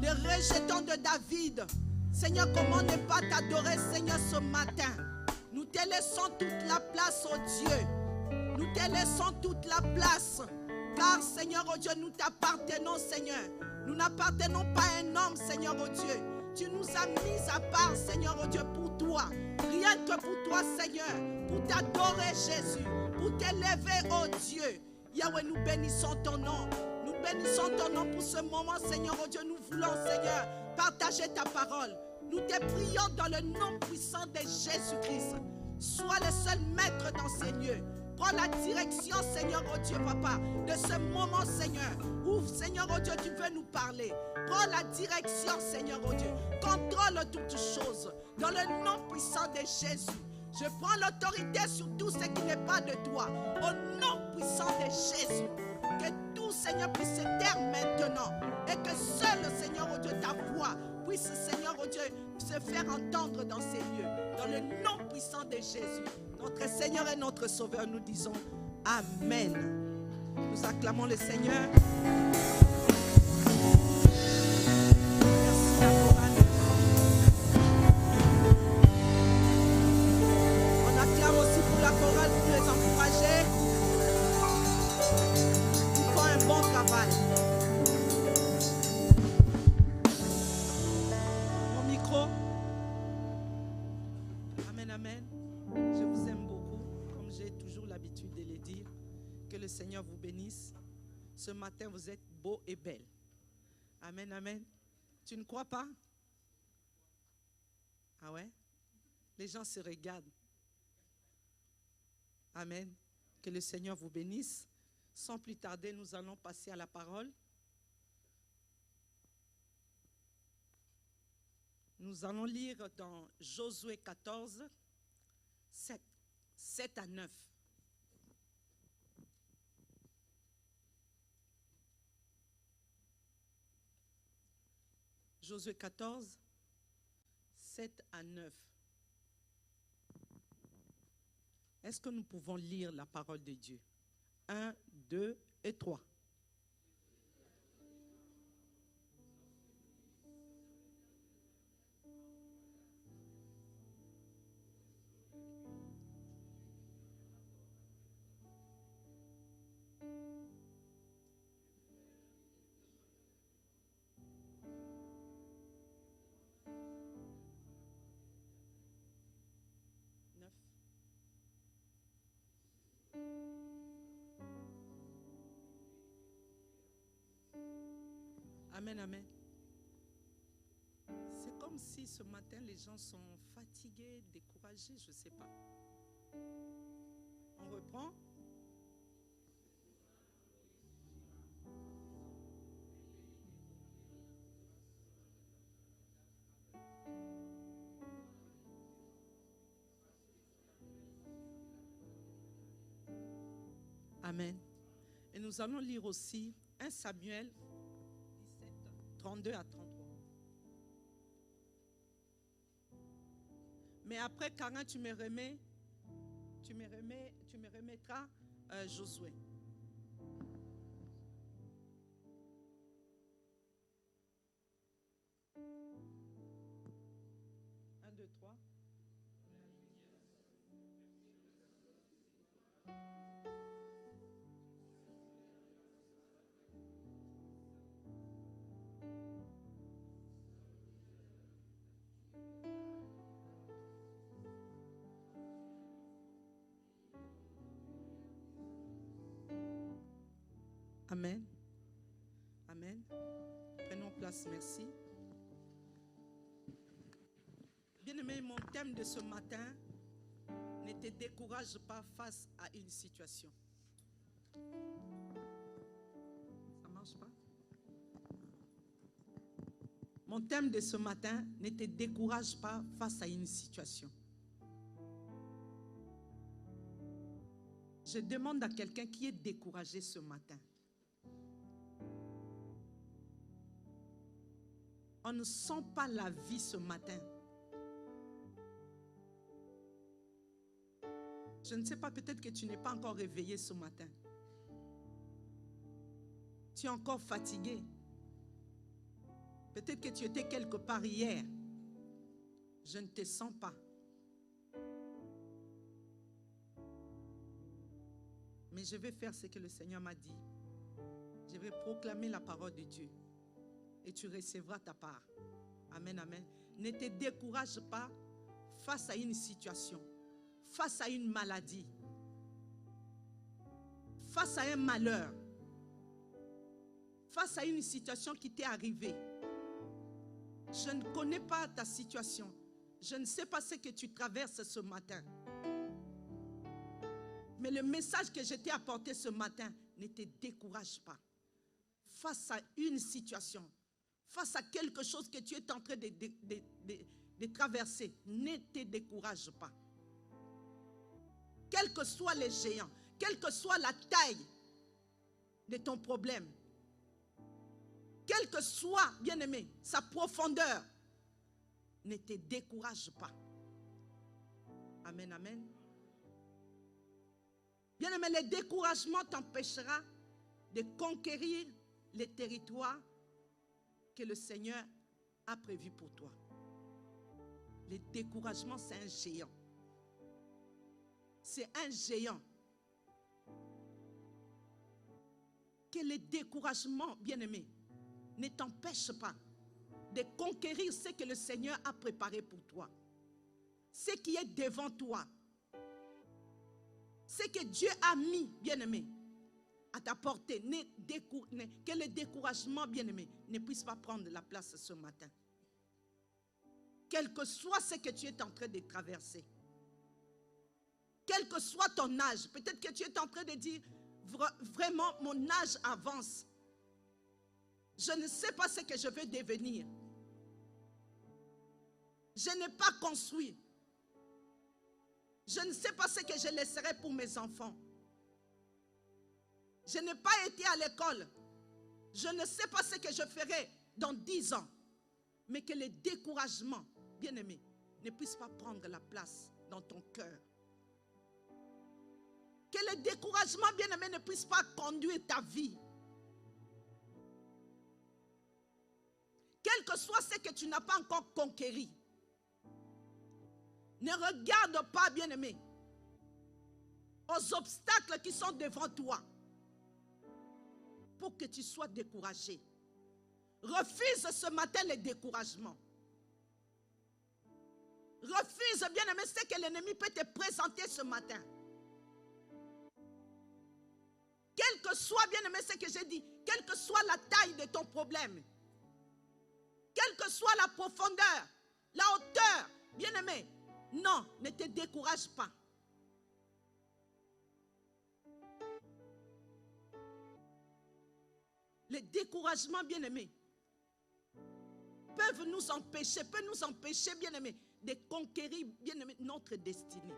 le rejeton de David. Seigneur, comment ne pas t'adorer, Seigneur, ce matin? Nous te laissons toute la place, ô Dieu. Nous te laissons toute la place. Car, Seigneur, ô Dieu, nous t'appartenons, Seigneur. Nous n'appartenons pas à un homme, Seigneur, ô Dieu. Tu nous as mis à part, Seigneur, ô Dieu, pour toi. Rien que pour toi, Seigneur. Pour t'adorer, Jésus. Pour t'élever, ô Dieu. Yahweh, nous bénissons ton nom. Nous bénissons ton nom pour ce moment, Seigneur, ô Dieu. Nous voulons, Seigneur, partager ta parole. Nous te prions dans le nom puissant de Jésus-Christ. Sois le seul maître dans ces lieux. Prends la direction, Seigneur, oh Dieu, Papa, de ce moment, Seigneur, où, Seigneur, oh Dieu, tu veux nous parler. Prends la direction, Seigneur, oh Dieu. Contrôle toutes choses. Dans le nom puissant de Jésus, je prends l'autorité sur tout ce qui n'est pas de toi. Au nom puissant de Jésus, que tout, Seigneur, puisse se taire maintenant. Et que seul, Seigneur, oh Dieu, ta voix puisse, Seigneur, oh Dieu, se faire entendre dans ces lieux. Dans le nom puissant de Jésus, notre Seigneur et notre Sauveur, nous disons Amen. Nous acclamons le Seigneur. Merci, la chorale. On acclame aussi pour la chorale, pour les encourager. Ils font un bon travail. Mon micro. Amen, amen. Je vous aime beaucoup, comme j'ai toujours l'habitude de le dire. Que le Seigneur vous bénisse. Ce matin, vous êtes beaux et belles. Amen, amen. Tu ne crois pas? Ah ouais? Les gens se regardent. Amen. Que le Seigneur vous bénisse. Sans plus tarder, nous allons passer à la parole. Nous allons lire dans Josué 14, 7 à 9. Josué 14, 7 à 9. Est-ce que nous pouvons lire la parole de Dieu? 1, 2 et 3. Amen, amen. C'est comme si ce matin les gens sont fatigués, découragés, je ne sais pas. On reprend. Amen. Et nous allons lire aussi 1 Samuel 17, 32 à 33. Mais après, Carin, tu me remettras Josué. Un, deux, trois. Amen. Amen. Prenons place, merci. Bien-aimé, mon thème de ce matin, ne te décourage pas face à une situation. Ça marche pas? Mon thème de ce matin, ne te décourage pas face à une situation. Je demande à quelqu'un qui est découragé ce matin. On ne sent pas la vie ce matin. Je ne sais pas, peut-être que tu n'es pas encore réveillé ce matin. Tu es encore fatigué. Peut-être que tu étais quelque part hier. Je ne te sens pas. Mais je vais faire ce que le Seigneur m'a dit. Je vais proclamer la parole de Dieu. Et tu recevras ta part. Amen, amen. Ne te décourage pas face à une situation, face à une maladie, face à un malheur, face à une situation qui t'est arrivée. Je ne connais pas ta situation. Je ne sais pas ce que tu traverses ce matin. Mais le message que je t'ai apporté ce matin, ne te décourage pas. Face à une situation, face à quelque chose que tu es en train de traverser, ne te décourage pas. Quels que soient les géants, quelle que soit la taille de ton problème, quelle que soit, bien-aimé, sa profondeur, ne te décourage pas. Amen, amen. Bien-aimé, le découragement t'empêchera de conquérir les territoires que le Seigneur a prévus pour toi. Le découragement, c'est un géant. C'est un géant. Que le découragement, bien-aimé, ne t'empêche pas de conquérir ce que le Seigneur a préparé pour toi. Ce qui est devant toi. Ce que Dieu a mis, bien-aimé, à ta portée. Que le découragement, bien-aimé, ne puisse pas prendre la place ce matin. Quel que soit ce que tu es en train de traverser. Quel que soit ton âge. Peut-être que tu es en train de dire, vraiment, mon âge avance. Je ne sais pas ce que je veux devenir. Je n'ai pas construit. Je ne sais pas ce que je laisserai pour mes enfants. Je n'ai pas été à l'école. Je ne sais pas ce que je ferai dans 10 ans. Mais que le découragement, bien-aimé, ne puisse pas prendre la place dans ton cœur. Que le découragement, bien-aimé, ne puisse pas conduire ta vie. Quel que soit ce que tu n'as pas encore conquéri. Ne regarde pas, bien-aimé, aux obstacles qui sont devant toi pour que tu sois découragé. Refuse ce matin le découragement. Refuse, bien-aimé, ce que l'ennemi peut te présenter ce matin. Quel que soit, bien-aimé, ce que j'ai dit, quelle que soit la taille de ton problème, quelle que soit la profondeur, la hauteur, bien-aimé, non, ne te décourage pas. Le découragement, bien-aimé, peut nous empêcher, bien-aimé, de conquérir, bien-aimé, notre destinée.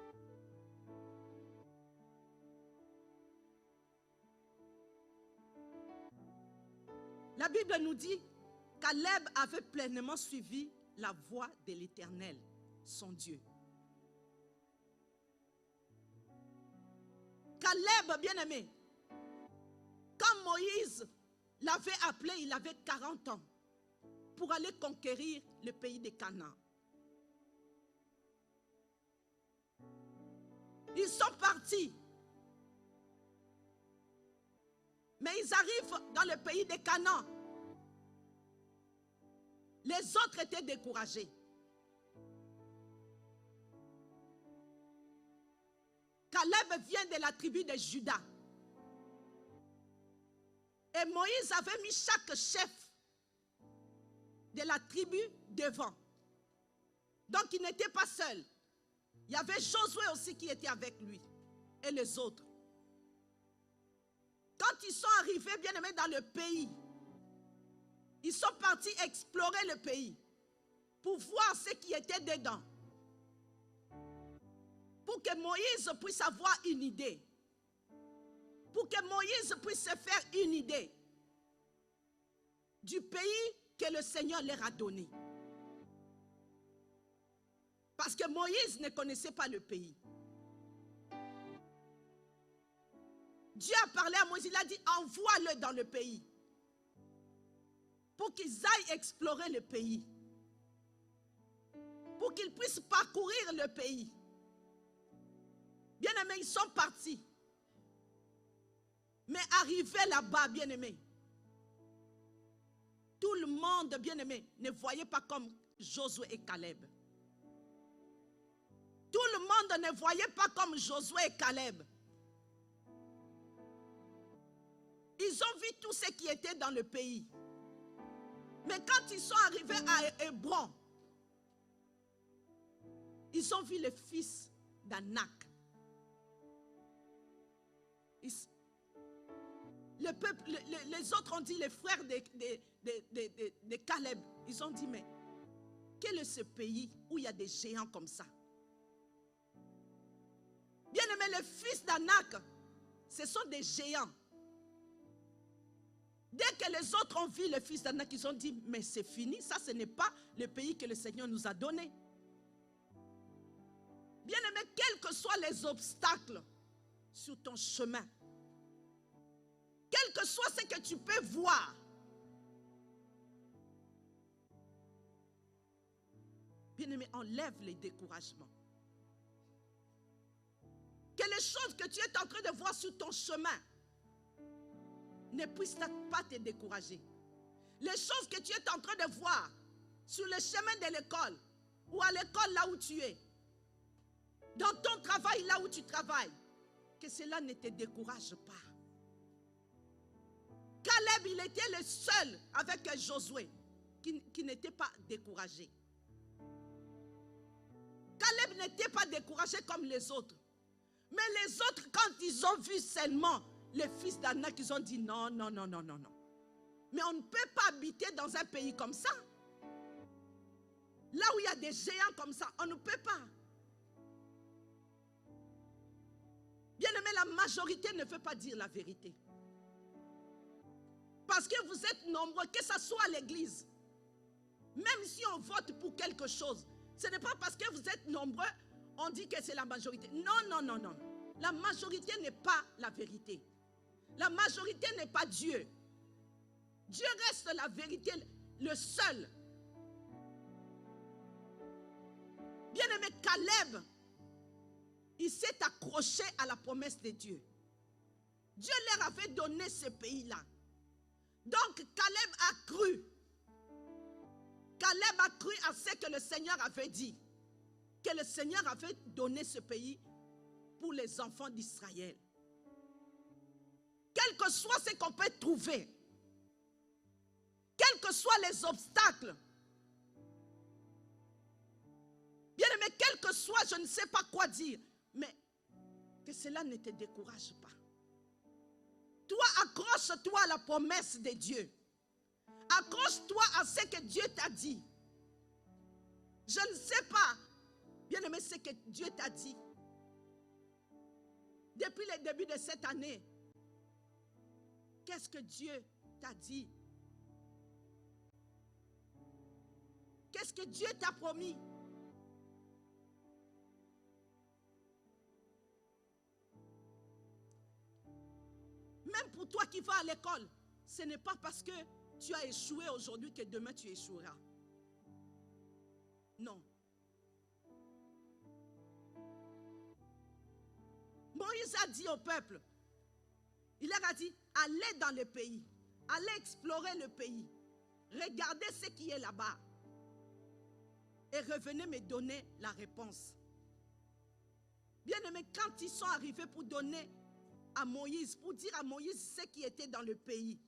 La Bible nous dit, Caleb avait pleinement suivi la voie de l'Éternel, son Dieu. Caleb, bien-aimé, quand Moïse l'avait appelé, il avait 40 ans pour aller conquérir le pays de Canaan. Ils sont partis. Mais ils arrivent dans le pays de Canaan. Les autres étaient découragés. Caleb vient de la tribu de Juda. Et Moïse avait mis chaque chef de la tribu devant. Donc il n'était pas seul. Il y avait Josué aussi qui était avec lui. Et les autres. Quand ils sont arrivés, bien aimés, dans le pays, ils sont partis explorer le pays pour voir ce qui était dedans. Pour que Moïse puisse avoir une idée. Pour que Moïse puisse se faire une idée du pays que le Seigneur leur a donné. Parce que Moïse ne connaissait pas le pays. Dieu a parlé à Moïse, il a dit envoie-le dans le pays. Pour qu'ils aillent explorer le pays. Pour qu'ils puissent parcourir le pays. Bien aimés, ils sont partis. Mais arrivés là-bas, bien aimés, tout le monde, bien aimé, ne voyait pas comme Josué et Caleb. Tout le monde ne voyait pas comme Josué et Caleb. Ils ont vu tout ce qui était dans le pays. Mais quand ils sont arrivés à Hébron, ils ont vu le fils d'Anak. Le peuple, les autres ont dit, les frères de Caleb, ils ont dit, mais quel est ce pays où il y a des géants comme ça? Bien aimé, les fils d'Anak, ce sont des géants. Dès que les autres ont vu le fils d'Anak, ils ont dit, mais c'est fini, ça ce n'est pas le pays que le Seigneur nous a donné. Bien aimé, quels que soient les obstacles sur ton chemin, quel que soit ce que tu peux voir, bien aimé, enlève les découragements. Que les choses que tu es en train de voir sur ton chemin ne puissent pas te décourager. Les choses que tu es en train de voir sur le chemin de l'école ou à l'école là où tu es, dans ton travail là où tu travailles, que cela ne te décourage pas. Caleb, il était le seul avec Josué qui n'était pas découragé. Caleb n'était pas découragé comme les autres. Mais les autres, quand ils ont vu seulement les fils d'Anak, ils ont dit non, non, non, non, non, non. Mais on ne peut pas habiter dans un pays comme ça. Là où il y a des géants comme ça, on ne peut pas. Bien aimé, la majorité ne veut pas dire la vérité. Parce que vous êtes nombreux, que ce soit à l'église. Même si on vote pour quelque chose, ce n'est pas parce que vous êtes nombreux, on dit que c'est la majorité. Non, non, non, non. La majorité n'est pas la vérité. La majorité n'est pas Dieu. Dieu reste la vérité, le seul. Bien-aimé, Caleb, il s'est accroché à la promesse de Dieu. Dieu leur avait donné ce pays-là. Donc, Caleb a cru. Caleb a cru à ce que le Seigneur avait dit. Que le Seigneur avait donné ce pays pour les enfants d'Israël. Quel que soit ce qu'on peut trouver, quels que soient les obstacles, bien aimé, quel que soit, je ne sais pas quoi dire, mais que cela ne te décourage pas. Toi, accroche-toi à la promesse de Dieu. Accroche-toi à ce que Dieu t'a dit. Je ne sais pas, bien aimé, ce que Dieu t'a dit. Depuis le début de cette année, qu'est-ce que Dieu t'a dit? Qu'est-ce que Dieu t'a promis? Même pour toi qui vas à l'école, ce n'est pas parce que tu as échoué aujourd'hui que demain tu échoueras. Non. Moïse a dit au peuple, il leur a dit, allez dans le pays, allez explorer le pays, regardez ce qui est là-bas et revenez me donner la réponse. Bien aimé, quand ils sont arrivés pour donner à Moïse, pour dire à Moïse ce qui était dans le pays,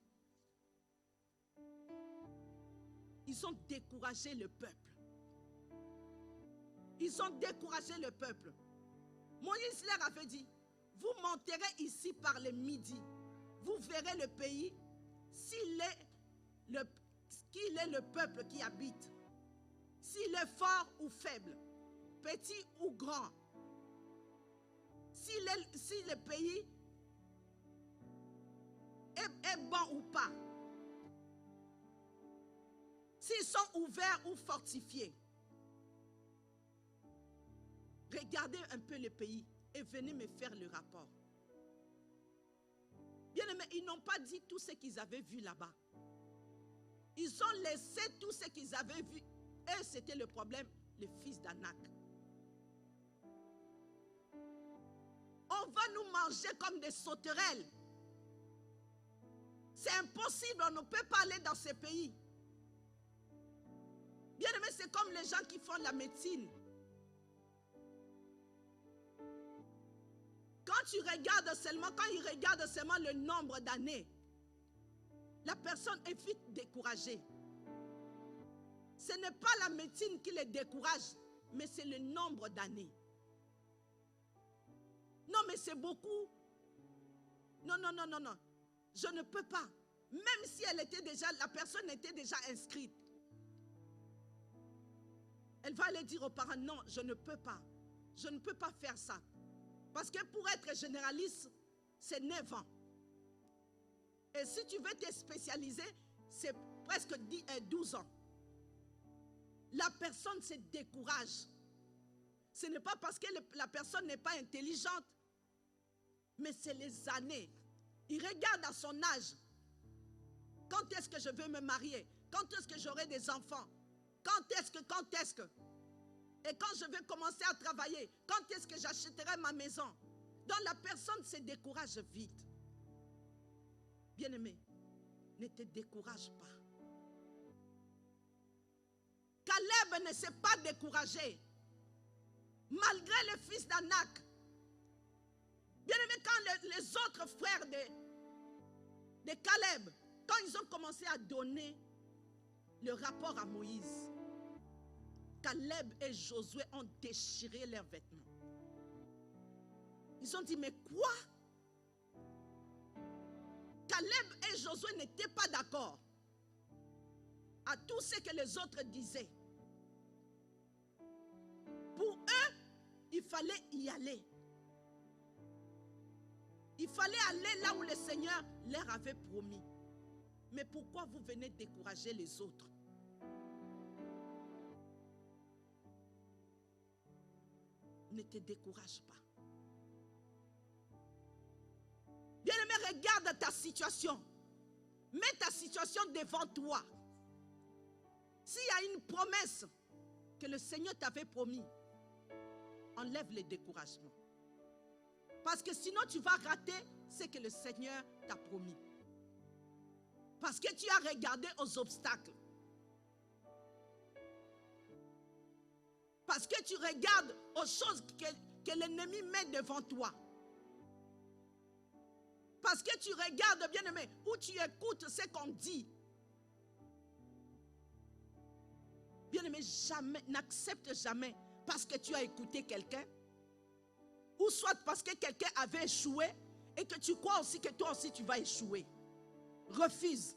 ils ont découragé le peuple. Ils ont découragé le peuple. Moïse leur avait dit, vous monterez ici par le midi, vous verrez le pays, s'il est le peuple qui habite, s'il est fort ou faible, petit ou grand, si le pays est bon ou pas, s'ils sont ouverts ou fortifiés. Regardez un peu le pays et venez me faire le rapport. Bien aimé, ils n'ont pas dit tout ce qu'ils avaient vu là-bas. Ils ont laissé tout ce qu'ils avaient vu. Et c'était le problème, les fils d'Anak. On va nous manger comme des sauterelles. C'est impossible, on ne peut pas aller dans ces pays. Bien aimé, c'est comme les gens qui font la médecine. Quand ils regardent seulement le nombre d'années, la personne est vite découragée. Ce n'est pas la médecine qui les décourage, mais c'est le nombre d'années. Non, mais c'est beaucoup. Non, non, non, non, non. Je ne peux pas. Même si la personne était déjà inscrite. Elle va aller dire aux parents, non, je ne peux pas. Je ne peux pas faire ça. Parce que pour être généraliste, c'est 9 ans. Et si tu veux te spécialiser, c'est presque 12 ans. La personne se décourage. Ce n'est pas parce que la personne n'est pas intelligente, mais c'est les années. Il regarde à son âge. Quand est-ce que je vais me marier? Quand est-ce que j'aurai des enfants? Quand est-ce que? Et quand je vais commencer à travailler? Quand est-ce que j'achèterai ma maison? Donc la personne se décourage vite. Bien-aimé, ne te décourage pas. Caleb ne s'est pas découragé. Malgré le fils d'Anak. Bien-aimé, quand les autres frères de Caleb, quand ils ont commencé à donner le rapport à Moïse, Caleb et Josué ont déchiré leurs vêtements. Ils ont dit, mais quoi? Caleb et Josué n'étaient pas d'accord à tout ce que les autres disaient. Pour eux, il fallait y aller. Il fallait aller là où le Seigneur leur avait promis. Mais pourquoi vous venez décourager les autres? Ne te décourage pas. Bien-aimé, regarde ta situation. Mets ta situation devant toi. S'il y a une promesse que le Seigneur t'avait promis, enlève le découragement. Parce que sinon tu vas rater ce que le Seigneur t'a promis. Parce que tu as regardé aux obstacles. Parce que tu regardes aux choses que l'ennemi met devant toi. Parce que tu regardes, bien-aimé, où tu écoutes ce qu'on dit. Bien-aimé, jamais, n'accepte jamais parce que tu as écouté quelqu'un, ou soit parce que quelqu'un avait échoué et que tu crois aussi que toi aussi tu vas échouer. Refuse.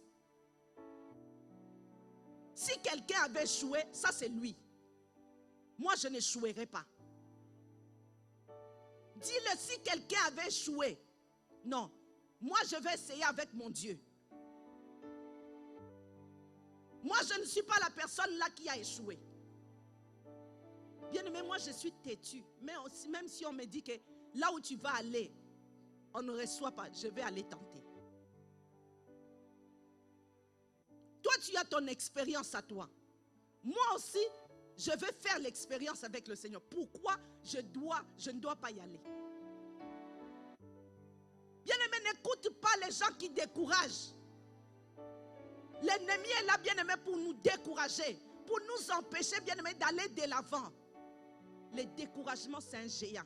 Si quelqu'un avait échoué, ça c'est lui. Moi je n'échouerai pas. Dis-le si quelqu'un avait échoué. Non, moi je vais essayer avec mon Dieu. Moi je ne suis pas la personne là qui a échoué. Bien aimé, moi je suis têtu. Mais aussi, même si on me dit que là où tu vas aller, on ne reçoit pas, je vais aller tenter. Toi tu as ton expérience à toi. Moi aussi, je vais faire l'expérience avec le Seigneur. Pourquoi je ne dois pas y aller? Bien-aimé, n'écoute pas les gens qui découragent. L'ennemi est là, bien-aimé, pour nous décourager, pour nous empêcher, bien-aimé, d'aller de l'avant. Le découragement, c'est un géant.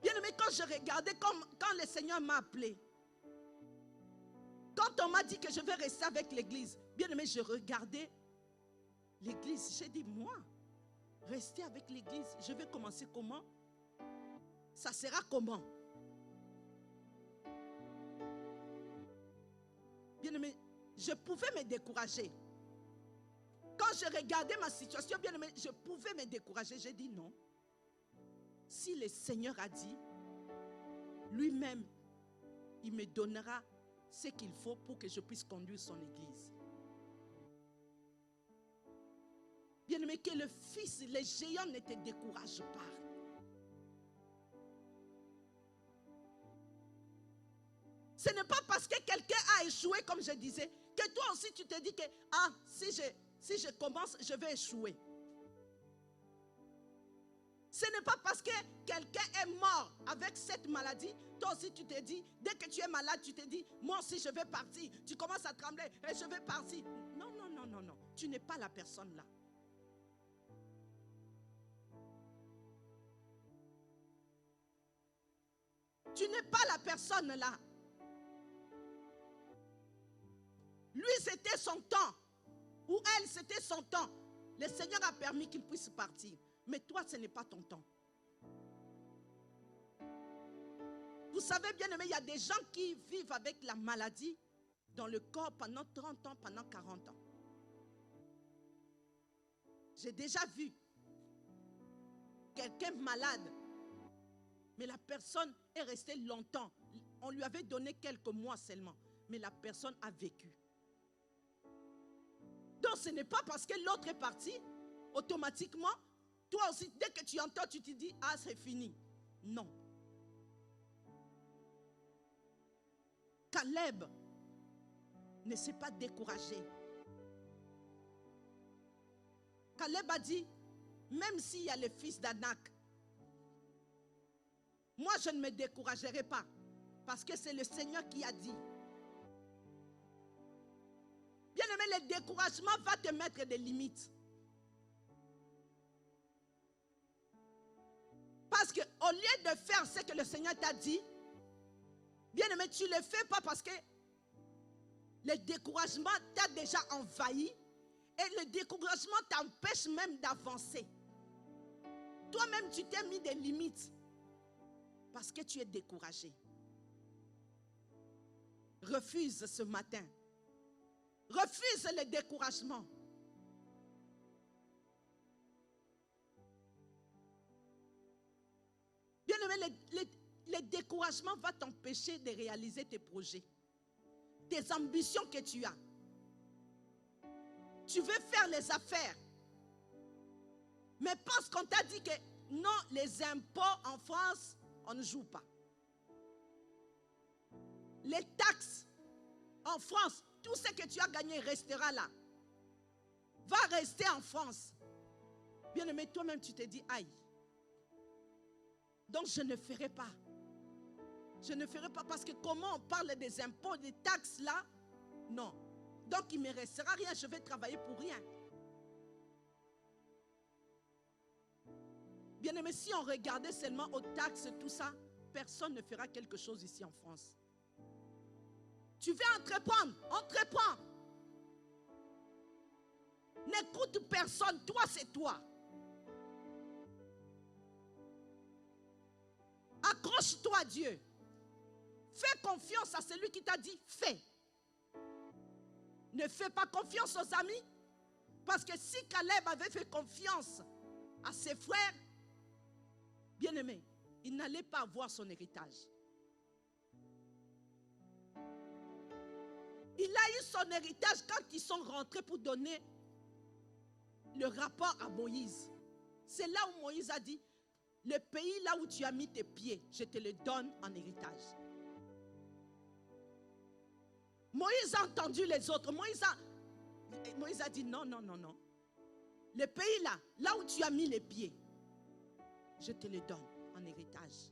Bien-aimé, quand je regardais, quand le Seigneur m'a appelé, quand on m'a dit que je vais rester avec l'église, bien-aimé, je regardais l'église. J'ai dit, moi, rester avec l'église, je vais commencer comment? Ça sera comment? Bien-aimé, je pouvais me décourager. Quand je regardais ma situation, bien-aimé, je pouvais me décourager. J'ai dit non. Si le Seigneur a dit, lui-même, il me donnera ce qu'il faut pour que je puisse conduire son église. Bien-aimé, que le Fils, les géants ne te découragent pas. Ce n'est pas parce que quelqu'un a échoué, comme je disais, que toi aussi tu te dis que si je commence, je vais échouer. Ce n'est pas parce que quelqu'un est mort avec cette maladie, toi aussi tu te dis, dès que tu es malade, tu te dis, moi aussi je vais partir. Tu commences à trembler et je vais partir. Non, non, non, non, non. Tu n'es pas la personne là. Tu n'es pas la personne là. Lui, c'était son temps. Ou elle, c'était son temps. Le Seigneur a permis qu'il puisse partir. Mais toi, ce n'est pas ton temps. Vous savez, bien aimé, il y a des gens qui vivent avec la maladie dans le corps pendant 30 ans, pendant 40 ans. J'ai déjà vu quelqu'un malade, mais la personne est restée longtemps. On lui avait donné quelques mois seulement, mais la personne a vécu. Donc ce n'est pas parce que l'autre est parti, automatiquement, toi aussi, dès que tu entends, tu te dis, ah c'est fini. Non. Caleb ne s'est pas découragé. Caleb a dit, même s'il y a le fils d'Anak, moi je ne me découragerai pas, parce que c'est le Seigneur qui a dit. Bien aimé, le découragement va te mettre des limites. Parce qu'au lieu de faire ce que le Seigneur t'a dit, Bien-aimé, tu ne le fais pas parce que le découragement t'a déjà envahi et le découragement t'empêche même d'avancer. Toi-même, tu t'es mis des limites parce que tu es découragé. Refuse ce matin. Refuse le découragement. Bien-aimé, le découragement va t'empêcher de réaliser tes projets, tes ambitions que tu as. Tu veux faire les affaires, mais parce qu'on t'a dit que non, les impôts en France, on ne joue pas. Les taxes en France, tout ce que tu as gagné restera là. Va rester en France. Bien-aimé, toi-même tu te dis, aïe. Donc je ne ferai pas. Je ne ferai pas parce que comment on parle des impôts, des taxes là? Non. Donc il ne me restera rien, je vais travailler pour rien. Bien-aimé, si on regardait seulement aux taxes, tout ça, personne ne fera quelque chose ici en France. Tu veux entreprendre, entreprends. N'écoute personne, toi c'est toi. Accroche-toi à Dieu. Fais confiance à celui qui t'a dit fais. Ne fais pas confiance aux amis. Parce que si Caleb avait fait confiance à ses frères, bien-aimé, il n'allait pas avoir son héritage. Il a eu son héritage quand ils sont rentrés pour donner le rapport à Moïse. C'est là où Moïse a dit, le pays là où tu as mis tes pieds, je te le donne en héritage. Moïse a entendu les autres. Moïse a dit non, non, non, non. Le pays là, là où tu as mis les pieds, je te le donne en héritage.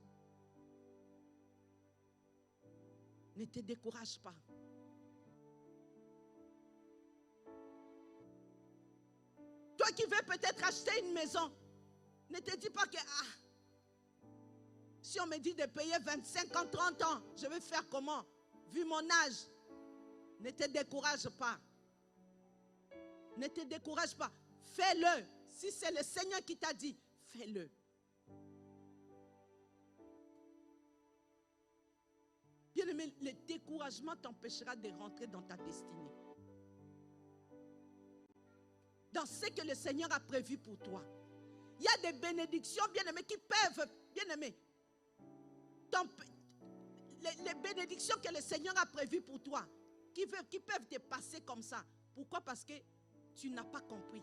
Ne te décourage pas. Toi qui veux peut-être acheter une maison, ne te dis pas que si on me dit de payer 25 ans, 30 ans, je vais faire comment? Vu mon âge, ne te décourage pas. Ne te décourage pas. Fais-le. Si c'est le Seigneur qui t'a dit, fais-le. Bien-aimé, le découragement t'empêchera de rentrer dans ta destinée. Dans ce que le Seigneur a prévu pour toi. Il y a des bénédictions, bien-aimés, qui peuvent, bien-aimés, les bénédictions que le Seigneur a prévues pour toi, qui peuvent te passer comme ça. Pourquoi? Parce que tu n'as pas compris.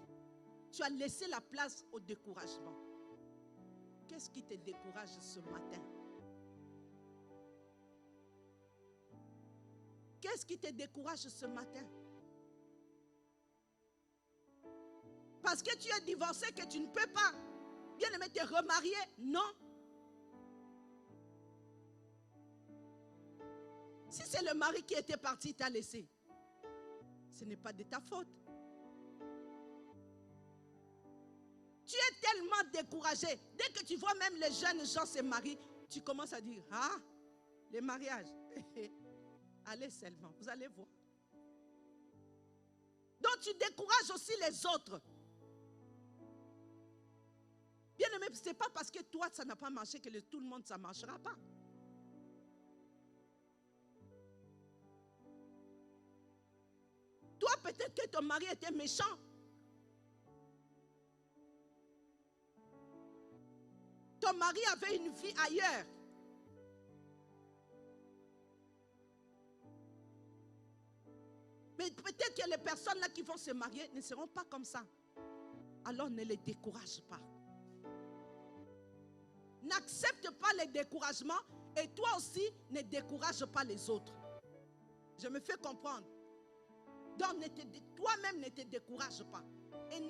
Tu as laissé la place au découragement. Qu'est-ce qui te décourage ce matin? Qu'est-ce qui te décourage ce matin? Parce que tu es divorcé, que tu ne peux pas, bien aimé, te remarier? Non. Si c'est le mari qui était parti, t'a laissé, ce n'est pas de ta faute. Tu es tellement découragé. Dès que tu vois même les jeunes gens se marient, tu commences à dire, ah, les mariages. Allez seulement, vous allez voir. Donc tu décourages aussi les autres. Bien aimé, ce n'est pas parce que toi ça n'a pas marché que tout le monde ça ne marchera pas. Toi peut-être que ton mari était méchant. Ton mari avait une vie ailleurs. Mais peut-être que les personnes là qui vont se marier ne seront pas comme ça. Alors ne les décourage pas. N'accepte pas les découragements et toi aussi ne décourage pas les autres. Je me fais comprendre. Donc toi-même ne te décourage pas. Et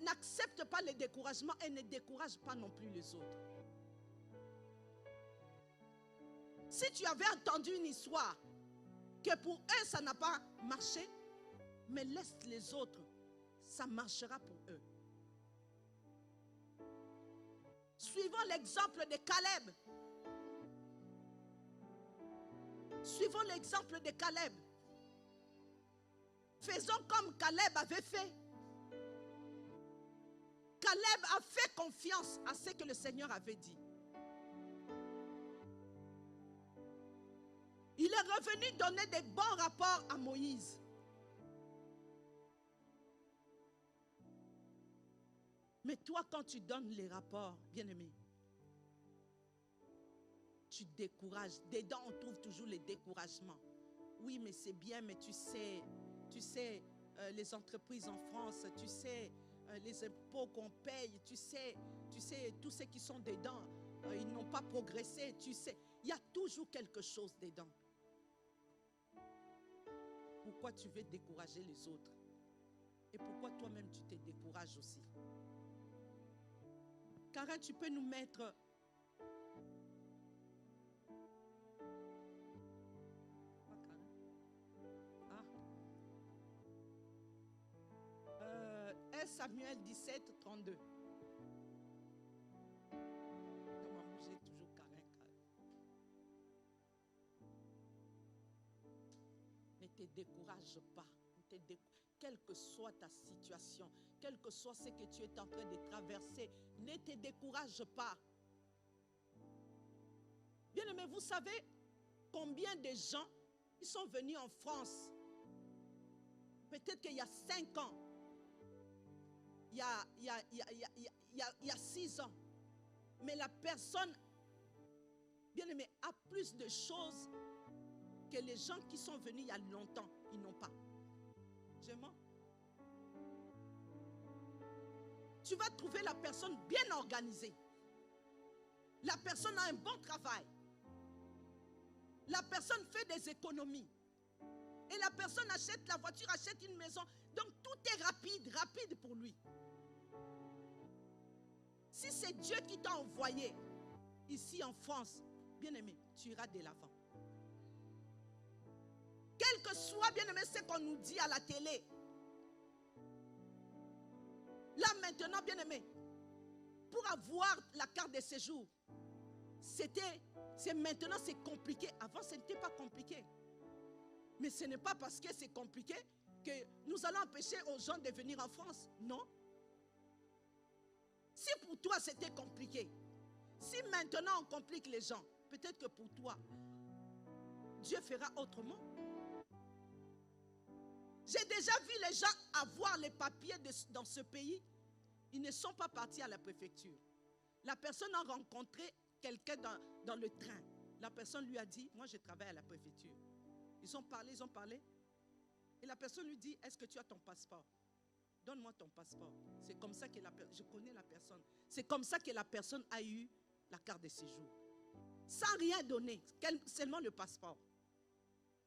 n'accepte pas les découragements et ne décourage pas non plus les autres. Si tu avais entendu une histoire que pour eux ça n'a pas marché, mais laisse les autres, ça marchera pour eux. Suivons l'exemple de Caleb. Suivons l'exemple de Caleb. Faisons comme Caleb avait fait. Caleb a fait confiance à ce que le Seigneur avait dit. Il est revenu donner des bons rapports à Moïse. Mais toi, quand tu donnes les rapports, bien-aimé, tu décourages. Dedans, on trouve toujours les découragements. Oui, mais c'est bien, mais tu sais, les entreprises en France, tu sais, les impôts qu'on paye, tu sais, tous ceux qui sont dedans, ils n'ont pas progressé, tu sais. Il y a toujours quelque chose dedans. Pourquoi tu veux décourager les autres? Et pourquoi toi-même tu te décourages aussi? Karin, tu peux nous mettre... Samuel 17, 32. J'ai toujours Karin. Ne te décourage pas. Quelle que soit ta situation, quel que soit ce que tu es en train de traverser, ne te décourage pas. Bien-aimé, vous savez combien de gens ils sont venus en France? Peut-être qu'il y a 5 ans. Il y a 6 ans. Mais la personne, bien aimé, a plus de choses que les gens qui sont venus il y a longtemps. Ils n'ont pas. Je mens. Tu vas trouver la personne bien organisée. La personne a un bon travail. La personne fait des économies. Et la personne achète la voiture, achète une maison. Donc tout est rapide pour lui. Si c'est Dieu qui t'a envoyé ici en France, bien-aimé, tu iras de l'avant. Quel que soit, bien-aimé, ce qu'on nous dit à la télé. Là maintenant, bien-aimé, pour avoir la carte de séjour, maintenant c'est compliqué. Avant, ce n'était pas compliqué. Mais ce n'est pas parce que c'est compliqué que nous allons empêcher aux gens de venir en France. Non. Si pour toi c'était compliqué, si maintenant on complique les gens, peut-être que pour toi, Dieu fera autrement. J'ai déjà vu les gens avoir les papiers dans ce pays. Ils ne sont pas partis à la préfecture. La personne a rencontré quelqu'un dans le train. La personne lui a dit, moi je travaille à la préfecture. Ils ont parlé. Et la personne lui dit, est-ce que tu as ton passeport? Donne-moi ton passeport. C'est comme ça que je connais la personne. C'est comme ça que la personne a eu la carte de séjour. Sans rien donner, seulement le passeport.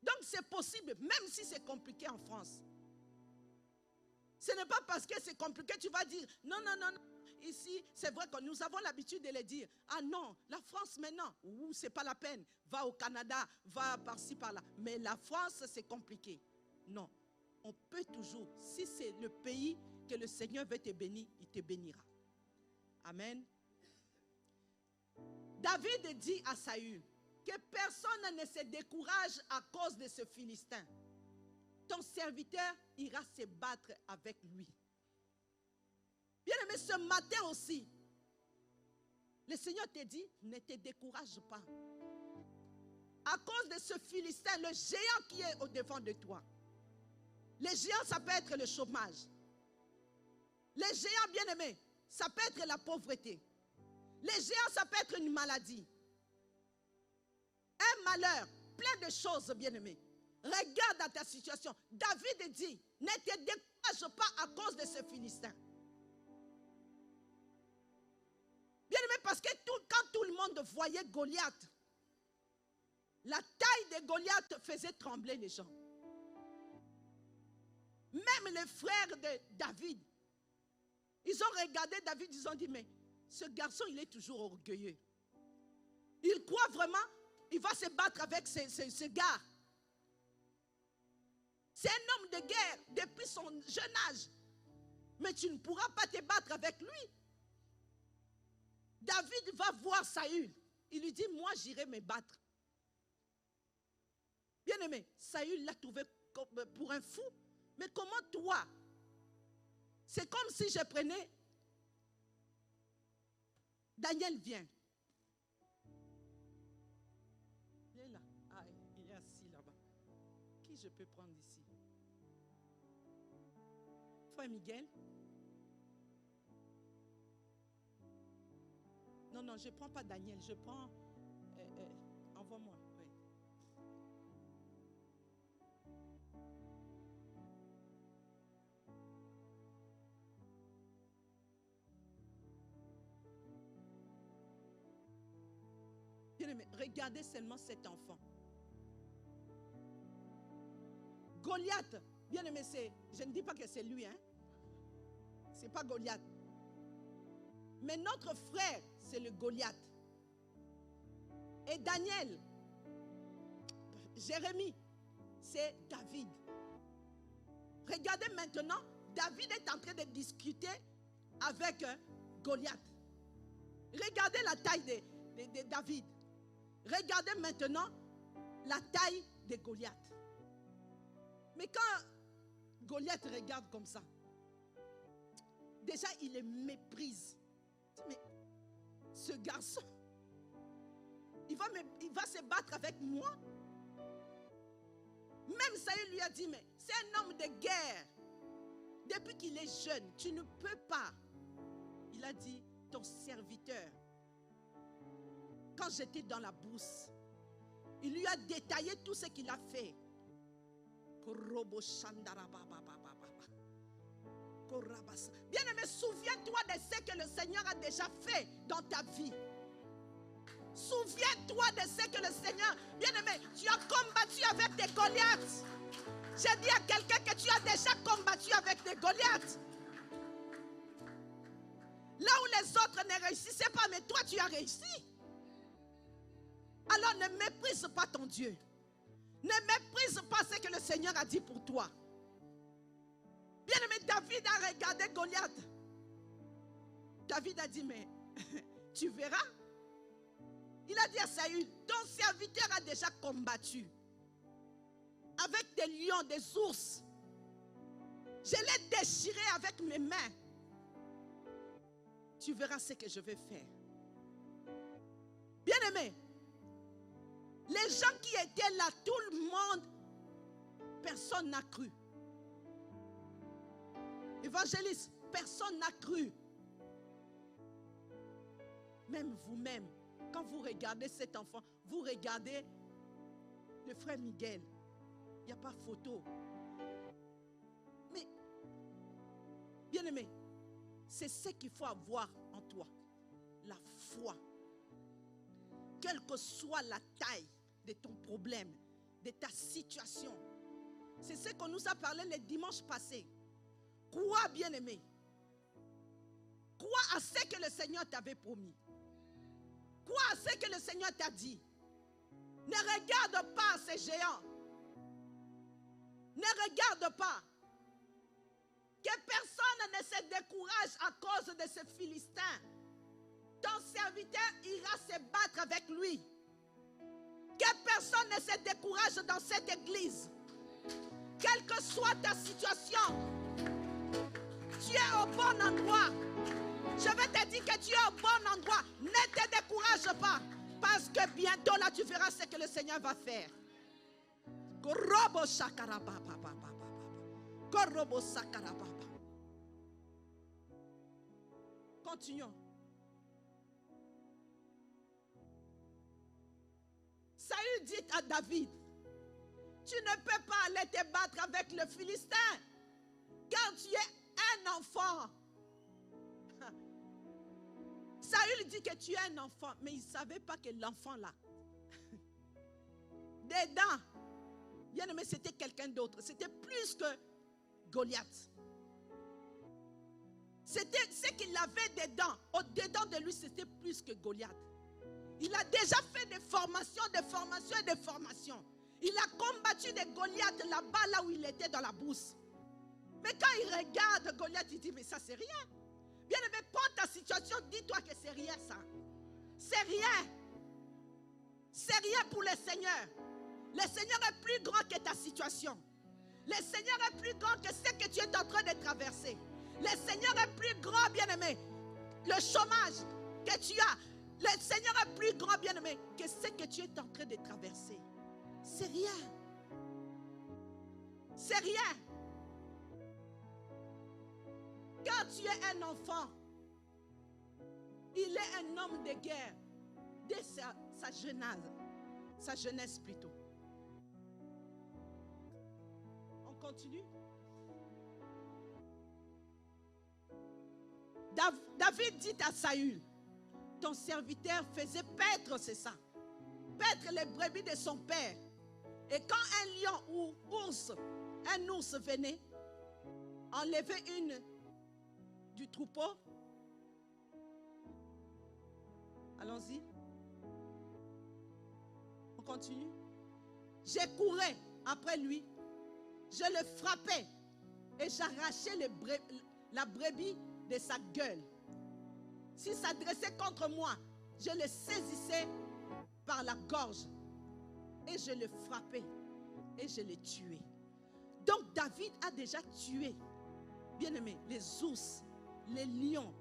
Donc c'est possible, même si c'est compliqué en France. Ce n'est pas parce que c'est compliqué, tu vas dire, non. Ici, c'est vrai que nous avons l'habitude de le dire. Ah non, la France maintenant, c'est pas la peine. Va au Canada, va par-ci, par-là. Mais la France, c'est compliqué. Non, on peut toujours, si c'est le pays que le Seigneur veut te bénir, il te bénira. Amen. David dit à Saül que personne ne se décourage à cause de ce Philistin. Ton serviteur ira se battre avec lui. Bien-aimé, ce matin aussi, le Seigneur te dit, ne te décourage pas. À cause de ce Philistin, le géant qui est au-devant de toi. Le géant, ça peut être le chômage. Le géant, bien-aimé, ça peut être la pauvreté. Le géant, ça peut être une maladie. Un malheur, plein de choses, bien-aimé. Regarde dans ta situation. David dit, ne te décourage pas à cause de ce Philistin. Bien-aimé, parce que quand tout le monde voyait Goliath, la taille de Goliath faisait trembler les gens. Même les frères de David, ils ont regardé David, ils ont dit, mais ce garçon, il est toujours orgueilleux. Il croit vraiment, il va se battre avec ce gars. C'est un homme de guerre depuis son jeune âge. Mais tu ne pourras pas te battre avec lui. David va voir Saül. Il lui dit, moi j'irai me battre. Bien-aimé, Saül l'a trouvé pour un fou. Mais comment toi? C'est comme si je prenais... Daniel vient. Il est là. Ah, il est assis là-bas. Qui je peux prendre ici? Frère Miguel? Non, non, je ne prends pas Daniel. Je prends... envoie-moi. Oui. Bien-aimé, regardez seulement cet enfant. Goliath, bien-aimé, je ne dis pas que c'est lui, hein. C'est pas Goliath. Mais notre frère, c'est le Goliath. Et Daniel, Jérémie, c'est David. Regardez maintenant, David est en train de discuter avec Goliath. Regardez la taille de David. Regardez maintenant la taille de Goliath. Mais quand Goliath regarde comme ça, déjà il le méprise. Mais ce garçon, il va se battre avec moi. Même Saül lui a dit, mais c'est un homme de guerre. Depuis qu'il est jeune, tu ne peux pas. Il a dit, ton serviteur, quand j'étais dans la bourse, il lui a détaillé tout ce qu'il a fait. Bien-aimé, souviens-toi de ce que le Seigneur a déjà fait dans ta vie. Souviens-toi de ce que le Seigneur... Bien-aimé, tu as combattu avec des Goliaths. J'ai dit à quelqu'un que tu as déjà combattu avec des Goliaths. Là où les autres ne réussissaient pas, mais toi tu as réussi. Alors ne méprise pas ton Dieu. Ne méprise pas ce que le Seigneur a dit pour toi. Bien-aimé, David a regardé Goliath. David a dit, mais tu verras. Il a dit à Saül, ton serviteur a déjà combattu avec des lions, des ours. Je l'ai déchiré avec mes mains. Tu verras ce que je vais faire. Bien-aimé, les gens qui étaient là, tout le monde, personne n'a cru. Évangéliste, personne n'a cru. Même vous-même, quand vous regardez cet enfant, vous regardez le frère Miguel. Il n'y a pas photo. Mais, bien-aimé, c'est ce qu'il faut avoir en toi. La foi. Quelle que soit la taille de ton problème, de ta situation. C'est ce qu'on nous a parlé le dimanche passé. Crois, bien-aimé. Crois à ce que le Seigneur t'avait promis. Crois à ce que le Seigneur t'a dit. Ne regarde pas ces géants. Ne regarde pas. Que personne ne se décourage à cause de ce Philistin. Ton serviteur ira se battre avec lui. Que personne ne se décourage dans cette église. Quelle que soit ta situation, tu es au bon endroit. Je vais te dire que tu es au bon endroit. Ne te décourage pas. Parce que bientôt là, tu verras ce que le Seigneur va faire. Continuons. Saül dit à David, tu ne peux pas aller te battre avec le Philistin, car tu es un enfant. Saül dit que tu es un enfant, mais il ne savait pas que l'enfant là, dedans, bien aimé, c'était quelqu'un d'autre. C'était plus que Goliath. C'était ce qu'il avait dedans. Au-dedans de lui, c'était plus que Goliath. Il a déjà fait des formations, des formations et des formations. Il a combattu des Goliaths là-bas, là où il était dans la bourse. Mais quand il regarde Goliath, il dit, mais ça c'est rien. Bien aimé, prends ta situation, dis-toi que c'est rien ça. C'est rien. C'est rien pour le Seigneur. Le Seigneur est plus grand que ta situation. Le Seigneur est plus grand que ce que tu es en train de traverser. Le Seigneur est plus grand, bien-aimé. Le chômage que tu as, le Seigneur est plus grand, bien-aimé, que ce que tu es en train de traverser. C'est rien. C'est rien. Quand tu es un enfant, il est un homme de guerre dès sa jeunesse plutôt. On continue. David dit à Saül, ton serviteur faisait paître, c'est ça, paître les brebis de son père. Et quand un lion ou un ours venait enlever une du troupeau, allons-y, on continue. Je courais après lui, je le frappais et j'arrachais la brebis de sa gueule. S'il s'adressait contre moi, je le saisissais par la gorge et je le frappais et je le tuais. Donc David a déjà tué, bien aimé, les ours, les lions.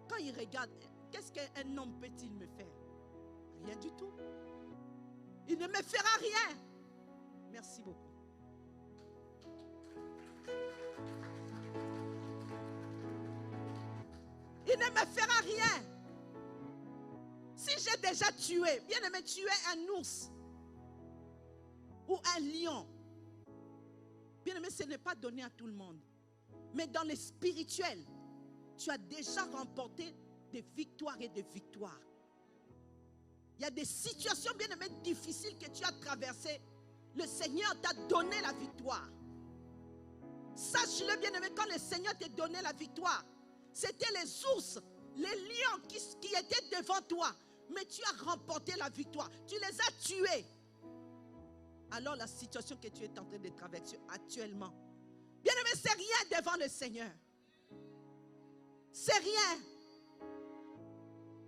Quand il regarde, qu'est-ce qu'un homme peut-il me faire? Rien du tout. Il ne me fera rien. Merci beaucoup. Il ne me fera rien. Si j'ai déjà tué, bien aimé, tuer un ours ou un lion, bien aimé, ce n'est pas donné à tout le monde. Mais dans le spirituel, tu as déjà remporté des victoires et des victoires. Il y a des situations, bien aimé, difficiles que tu as traversées. Le Seigneur t'a donné la victoire. Sache-le, bien aimé, quand le Seigneur t'a donné la victoire, c'était les ours, les lions qui étaient devant toi. Mais tu as remporté la victoire. Tu les as tués. Alors la situation que tu es en train de traverser actuellement, bien aimé, c'est rien devant le Seigneur. C'est rien.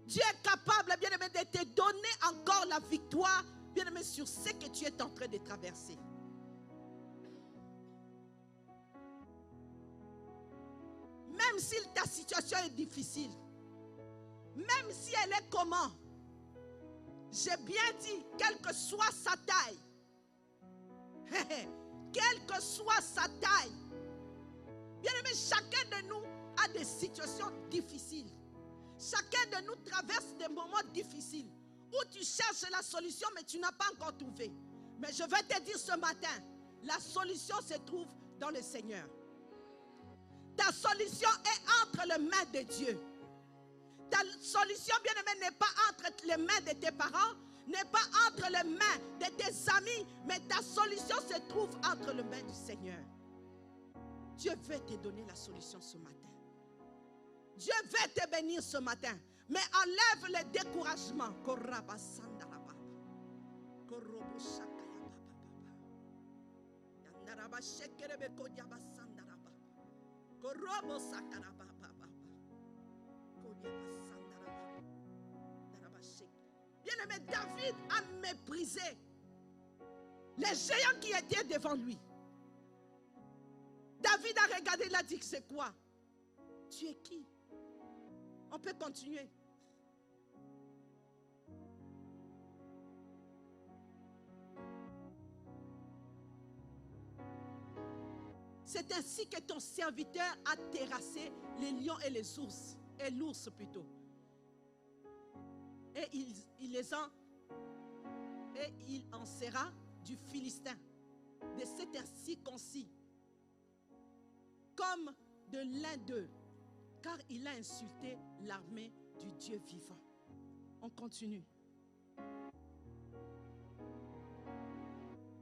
Dieu est capable, bien aimé, de te donner encore la victoire, bien aimé, sur ce que tu es en train de traverser. Même si ta situation est difficile, même si elle est comment, j'ai bien dit, quelle que soit sa taille, quelle que soit sa taille, bien aimé, chacun de nous a des situations difficiles. Chacun de nous traverse des moments difficiles où tu cherches la solution mais tu n'as pas encore trouvé. Mais je vais te dire ce matin, la solution se trouve dans le Seigneur. Ta solution est entre les mains de Dieu. Ta solution, bien aimé, n'est pas entre les mains de tes parents, n'est pas entre les mains de tes amis, mais ta solution se trouve entre les mains du Seigneur. Dieu veut te donner la solution ce matin. Dieu veut te bénir ce matin. Mais enlève le découragement. Bien-aimé, David a méprisé les géants qui étaient devant lui. David a regardé, il a dit, c'est quoi? Tu es qui? On peut continuer. C'est ainsi que ton serviteur a terrassé les lions et les ours, et l'ours plutôt. Et il en sera du Philistin, de cet incirconcis, comme de l'un d'eux, car il a insulté l'armée du Dieu vivant. On continue.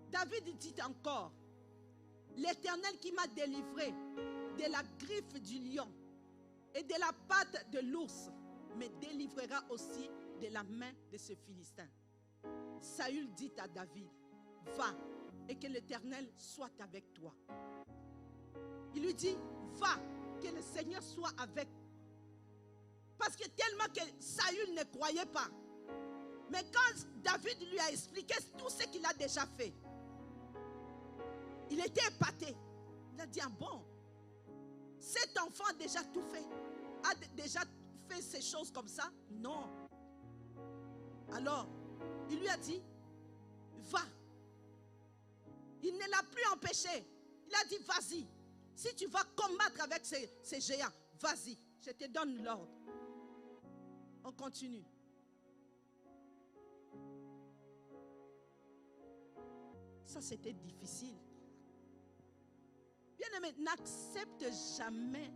David dit encore, l'Éternel qui m'a délivré de la griffe du lion et de la patte de l'ours me délivrera aussi de la main de ce Philistin. Saül dit à David, va et que l'Éternel soit avec toi. Il lui dit, va, que le Seigneur soit avec. Parce que tellement que Saül ne croyait pas. Mais quand David lui a expliqué tout ce qu'il a déjà fait. Il était épaté. Il a dit, ah bon, cet enfant a déjà tout fait. A déjà fait ces choses comme ça? Non. Alors, il lui a dit, va. Il ne l'a plus empêché. Il a dit, vas-y. Si tu vas combattre avec ces géants, vas-y, je te donne l'ordre. On continue. Ça, c'était difficile. Bien-aimé, n'accepte jamais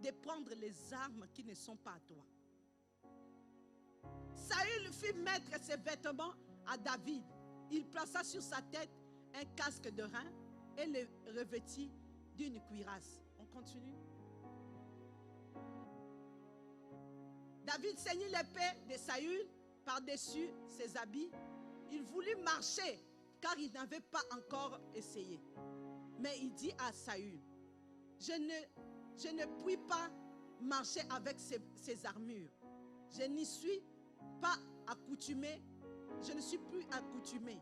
de prendre les armes qui ne sont pas à toi. Saül fit mettre ses vêtements à David. Il plaça sur sa tête un casque de rein et le revêtit d'une cuirasse. On continue. David ceignit l'épée de Saül par-dessus ses habits. Il voulut marcher car il n'avait pas encore essayé. Mais il dit à Saül, je ne puis pas marcher avec ces armures. Je n'y suis pas accoutumé. Je ne suis plus accoutumé.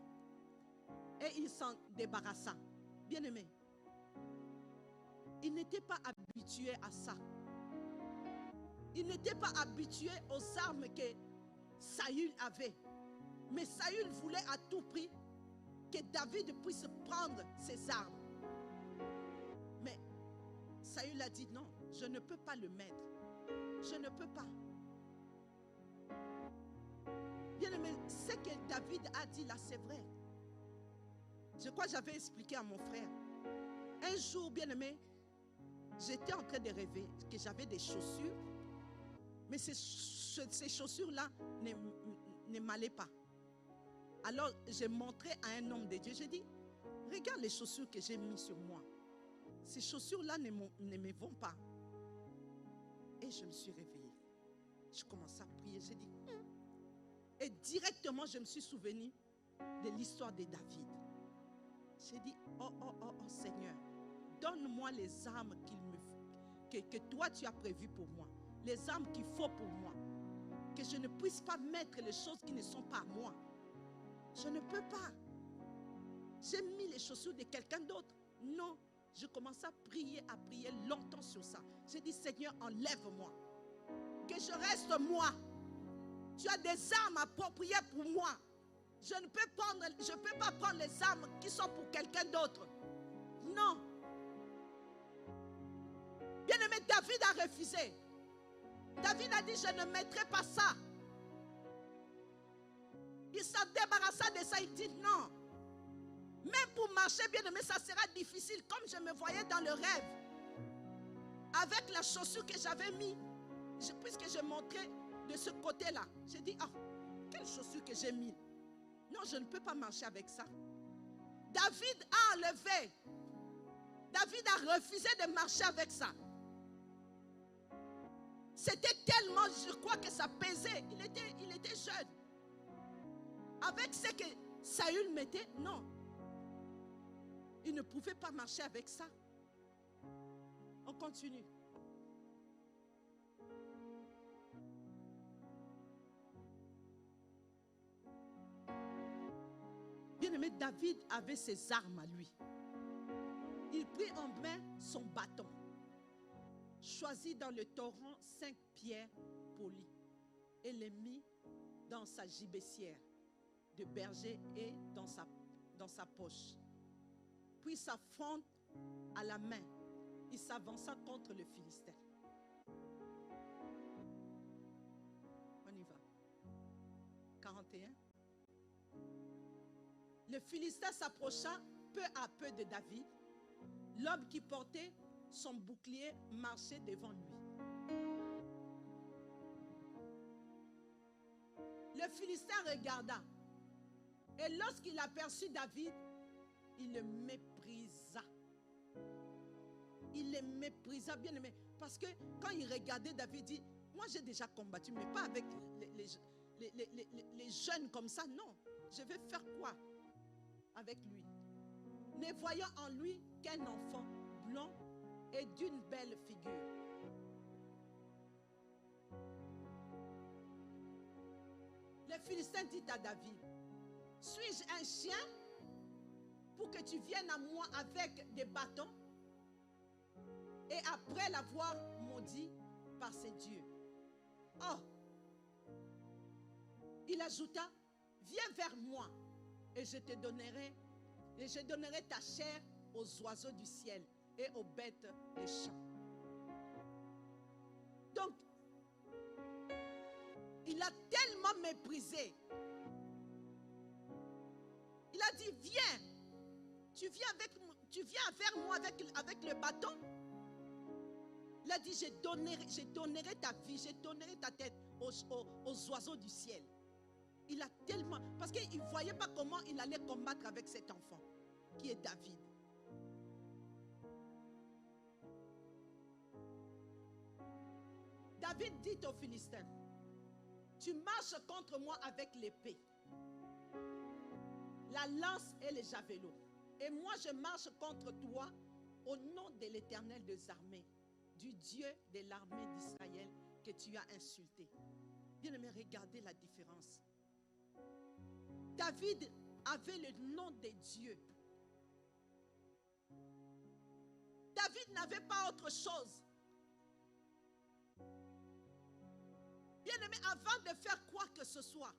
Et il s'en débarrassa. Bien-aimé, il n'était pas habitué à ça. Il n'était pas habitué aux armes que Saül avait. Mais Saül voulait à tout prix que David puisse prendre ses armes. Mais Saül a dit non, je ne peux pas le mettre. Je ne peux pas. Bien-aimé, ce que David a dit là, c'est vrai. Je crois que j'avais expliqué à mon frère. Un jour, bien-aimé, j'étais en train de rêver que j'avais des chaussures. Mais ces chaussures-là ne m'allaient pas. Alors, j'ai montré à un homme de Dieu. J'ai dit, regarde les chaussures que j'ai mises sur moi. Ces chaussures-là ne me vont pas. Et je me suis réveillée. Je commençais à prier. J'ai dit, Et directement, je me suis souvenu de l'histoire de David. J'ai dit, oh Seigneur, donne-moi les armes que toi tu as prévues pour moi. Les armes qu'il faut pour moi. Que je ne puisse pas mettre les choses qui ne sont pas à moi. Je ne peux pas. J'ai mis les chaussures de quelqu'un d'autre. Non. Je commençais à prier longtemps sur ça. J'ai dit, Seigneur, enlève-moi. Que je reste moi. Tu as des armes appropriées pour moi. Je ne peux pas prendre les armes qui sont pour quelqu'un d'autre. Non. Bien-aimé, David a refusé. David a dit, je ne mettrai pas ça. Il s'en débarrassa de ça. Il dit non. Même pour marcher, bien-aimé, ça sera difficile. Comme je me voyais dans le rêve. Avec la chaussure que j'avais mis. Puisque je montrais de ce côté-là. J'ai dit, quelle chaussure que j'ai mis. Non, je ne peux pas marcher avec ça. David a enlevé. David a refusé de marcher avec ça. C'était tellement, je crois que ça pesait. Il était jeune. Avec ce que Saül mettait, non. Il ne pouvait pas marcher avec ça. On continue. Bien-aimé, David avait ses armes à lui. Il prit en main son bâton, choisit dans le torrent 5 pierres polies et les mit dans sa gibecière de berger et dans sa poche. Puis sa fronde à la main, il s'avança contre le Philistin. On y va. 41. Le Philistin s'approcha peu à peu de David. L'homme qui portait son bouclier marchait devant lui. Le Philistin regarda. Et lorsqu'il aperçut David, il le méprisa. Il le méprisa, bien aimé. Parce que quand il regardait David, il dit, moi j'ai déjà combattu, mais pas avec les jeunes comme ça, non. Je vais faire quoi avec lui? Ne voyant en lui qu'un enfant blond et d'une belle figure. Les Philistins disent à David, suis-je un chien pour que tu viennes à moi avec des bâtons? Et après l'avoir maudit par ses dieux. Oh! Il ajouta, viens vers moi et je donnerai ta chair aux oiseaux du ciel et aux bêtes des champs. Donc, il a tellement méprisé. Il a dit, viens. Tu viens vers moi avec le bâton. Il a dit, je donnerai ta vie, je donnerai ta tête aux oiseaux du ciel. Il a tellement... Parce qu'il ne voyait pas comment il allait combattre avec cet enfant, qui est David. David dit aux Philistins, tu marches contre moi avec l'épée, la lance et les javelots. Et moi je marche contre toi au nom de l'Éternel des armées, du Dieu de l'armée d'Israël que tu as insulté. Bien-aimé, regardez la différence. David avait le nom de Dieu. David n'avait pas autre chose. Bien-aimé, avant de faire quoi que ce soit,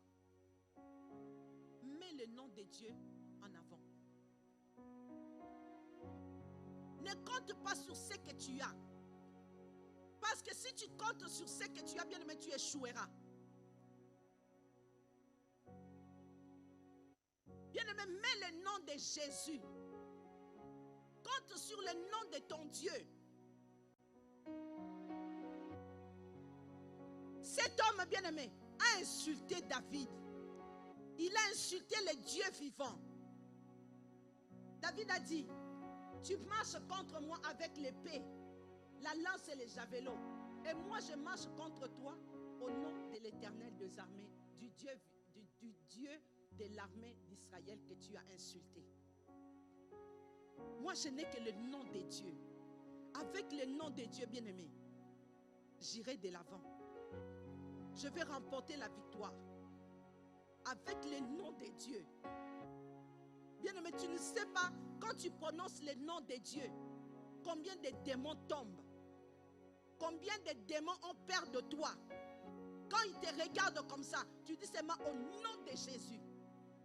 mets le nom de Dieu en avant. Ne compte pas sur ce que tu as. Parce que si tu comptes sur ce que tu as, bien aimé, tu échoueras. Bien aimé, mets le nom de Jésus. Compte sur le nom de ton Dieu. Cet homme, bien aimé, a insulté David. Il a insulté le Dieu vivant. David a dit, tu marches contre moi avec l'épée, la lance et les javelots. Et moi je marche contre toi au nom de l'Éternel des armées, du Dieu de l'armée d'Israël que tu as insulté. Moi je n'ai que le nom de Dieu. Avec le nom de Dieu, bien-aimé, j'irai de l'avant. Je vais remporter la victoire. Avec le nom de Dieu. Bien-aimé, tu ne sais pas, quand tu prononces le nom de Dieu, combien de démons tombent. Combien de démons ont peur de toi. Quand ils te regardent comme ça, tu dis seulement au nom de Jésus.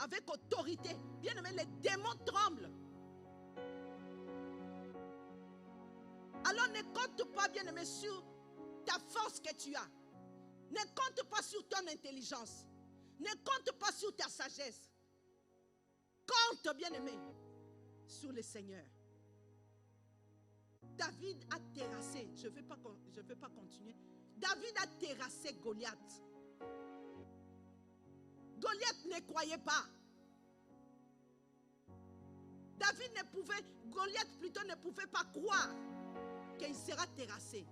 Avec autorité. Bien-aimé, les démons tremblent. Alors ne compte pas, bien-aimé, sur ta force que tu as. Ne compte pas sur ton intelligence. Ne compte pas sur ta sagesse. Compte, bien-aimé, sur le Seigneur. David a terrassé. Je ne vais pas continuer. David a terrassé Goliath. Goliath ne croyait pas. Goliath plutôt ne pouvait pas croire qu'il sera terrassé.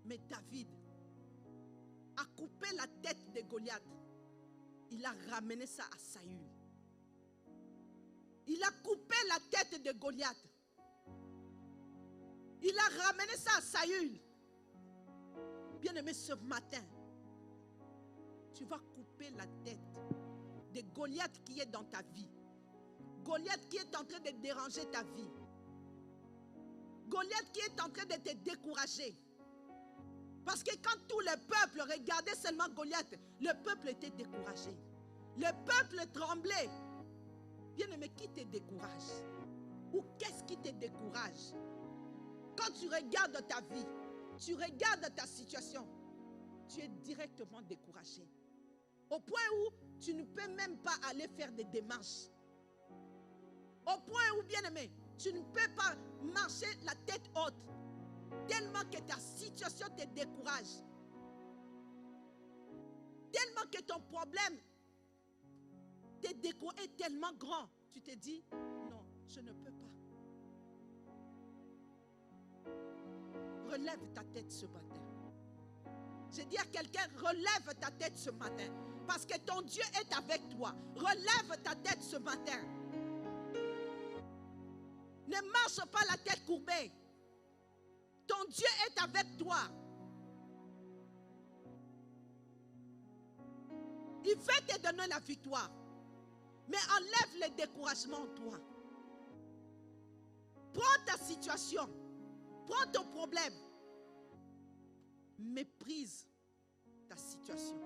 Mais David a coupé la tête de Goliath. Il a ramené ça à Saül. Il a coupé la tête de Goliath. Il a ramené ça à Saül. Bien-aimé, ce matin, tu vas couper la tête de Goliath qui est dans ta vie. Goliath qui est en train de déranger ta vie. Goliath qui est en train de te décourager. Parce que quand tout le peuple regardait seulement Goliath, le peuple était découragé. Le peuple tremblait. Bien-aimé, qui te décourage? Ou qu'est-ce qui te décourage? Quand tu regardes ta vie, tu regardes ta situation, tu es directement découragé. Au point où tu ne peux même pas aller faire des démarches. Au point où, bien-aimé, tu ne peux pas marcher la tête haute. Tellement que ta situation te décourage. Tellement que ton problème te décourage est tellement grand. Tu te dis, non, je ne peux pas. Relève ta tête ce matin. Je dis à quelqu'un, relève ta tête ce matin. Parce que ton Dieu est avec toi. Relève ta tête ce matin. Ne marche pas la tête courbée. Ton Dieu est avec toi. Il veut te donner la victoire. Mais enlève le découragement en toi. Prends ta situation. Prends ton problème. Méprise ta situation.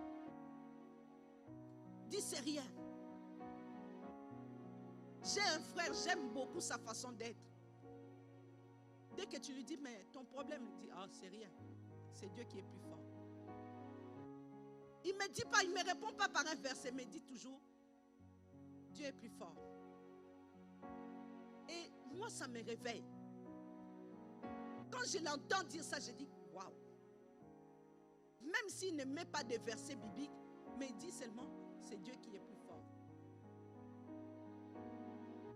Dis c'est rien. J'ai un frère, j'aime beaucoup sa façon d'être. Dès que tu lui dis, mais ton problème, il dit, ah, c'est rien. C'est Dieu qui est plus fort. Il ne me dit pas, il ne me répond pas par un verset, il me dit toujours, Dieu est plus fort. Et moi, ça me réveille. Quand je l'entends dire ça, je dis, waouh. Même s'il ne met pas de versets bibliques, mais il dit seulement, c'est Dieu qui est plus fort.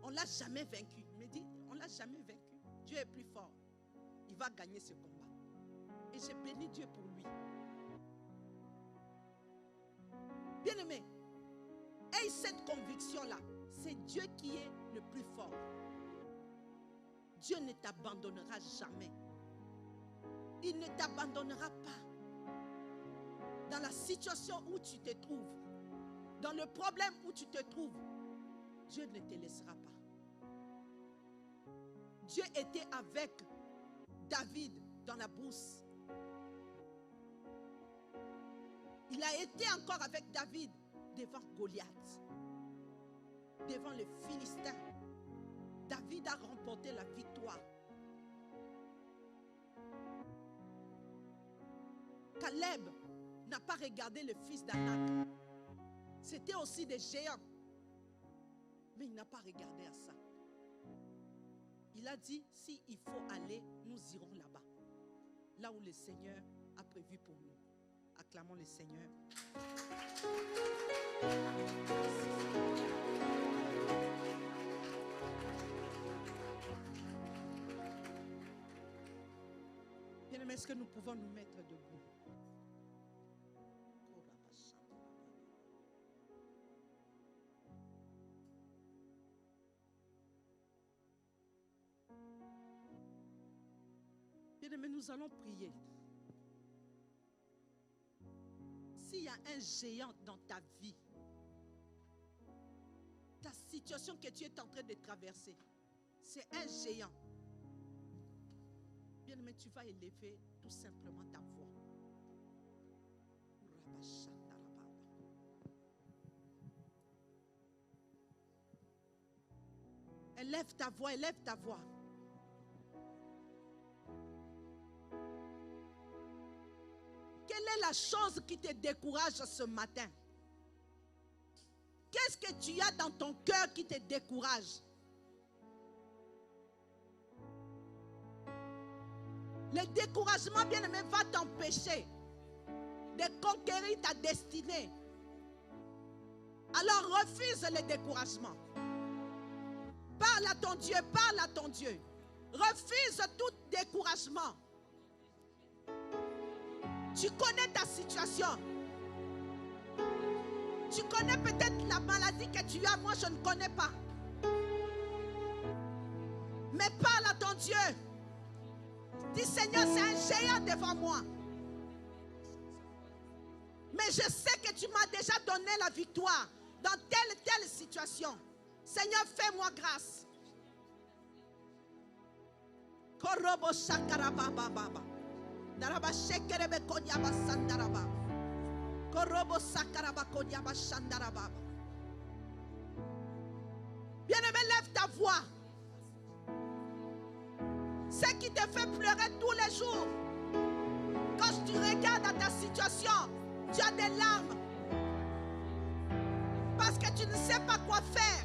On ne l'a jamais vaincu. Il me dit, on ne l'a jamais vaincu. Dieu est plus fort. Il va gagner ce combat. Et j'ai béni Dieu pour lui. Bien-aimé, aie cette conviction-là. C'est Dieu qui est le plus fort. Dieu ne t'abandonnera jamais. Il ne t'abandonnera pas. Dans la situation où tu te trouves, dans le problème où tu te trouves, Dieu ne te laissera pas. Dieu était avec David dans la brousse. Il a été encore avec David devant Goliath, devant les Philistins. David a remporté la victoire. Caleb n'a pas regardé le fils d'Anak. C'était aussi des géants. Mais il n'a pas regardé à ça. Il a dit, si il faut aller, nous irons là-bas. Là où le Seigneur a prévu pour nous. Acclamons le Seigneur. Bien-aimés, est-ce que nous pouvons nous mettre debout? Bien-aimés, nous allons prier. S'il y a un géant dans ta vie, ta situation que tu es en train de traverser, c'est un géant. Bien-aimé, tu vas élever tout simplement ta voix. Élève ta voix, élève ta voix. Quelle est la chose qui te décourage ce matin? Qu'est-ce que tu as dans ton cœur qui te décourage? Le découragement, bien-aimé, va t'empêcher de conquérir ta destinée. Alors refuse le découragement. Parle à ton Dieu, parle à ton Dieu. Refuse tout découragement. Tu connais ta situation. Tu connais peut-être la maladie que tu as. Moi, je ne connais pas. Mais parle à ton Dieu. Dis, Seigneur, c'est un géant devant moi. Mais je sais que tu m'as déjà donné la victoire dans telle situation. Seigneur, fais-moi grâce. Korobo shakarababa. Daraba shekerebe konyaba sandaraba. Korobo sakaraba konyaba shandaraba. Bien-aimé, lève ta voix. Ce qui te fait pleurer tous les jours. Quand tu regardes à ta situation, tu as des larmes. Parce que tu ne sais pas quoi faire.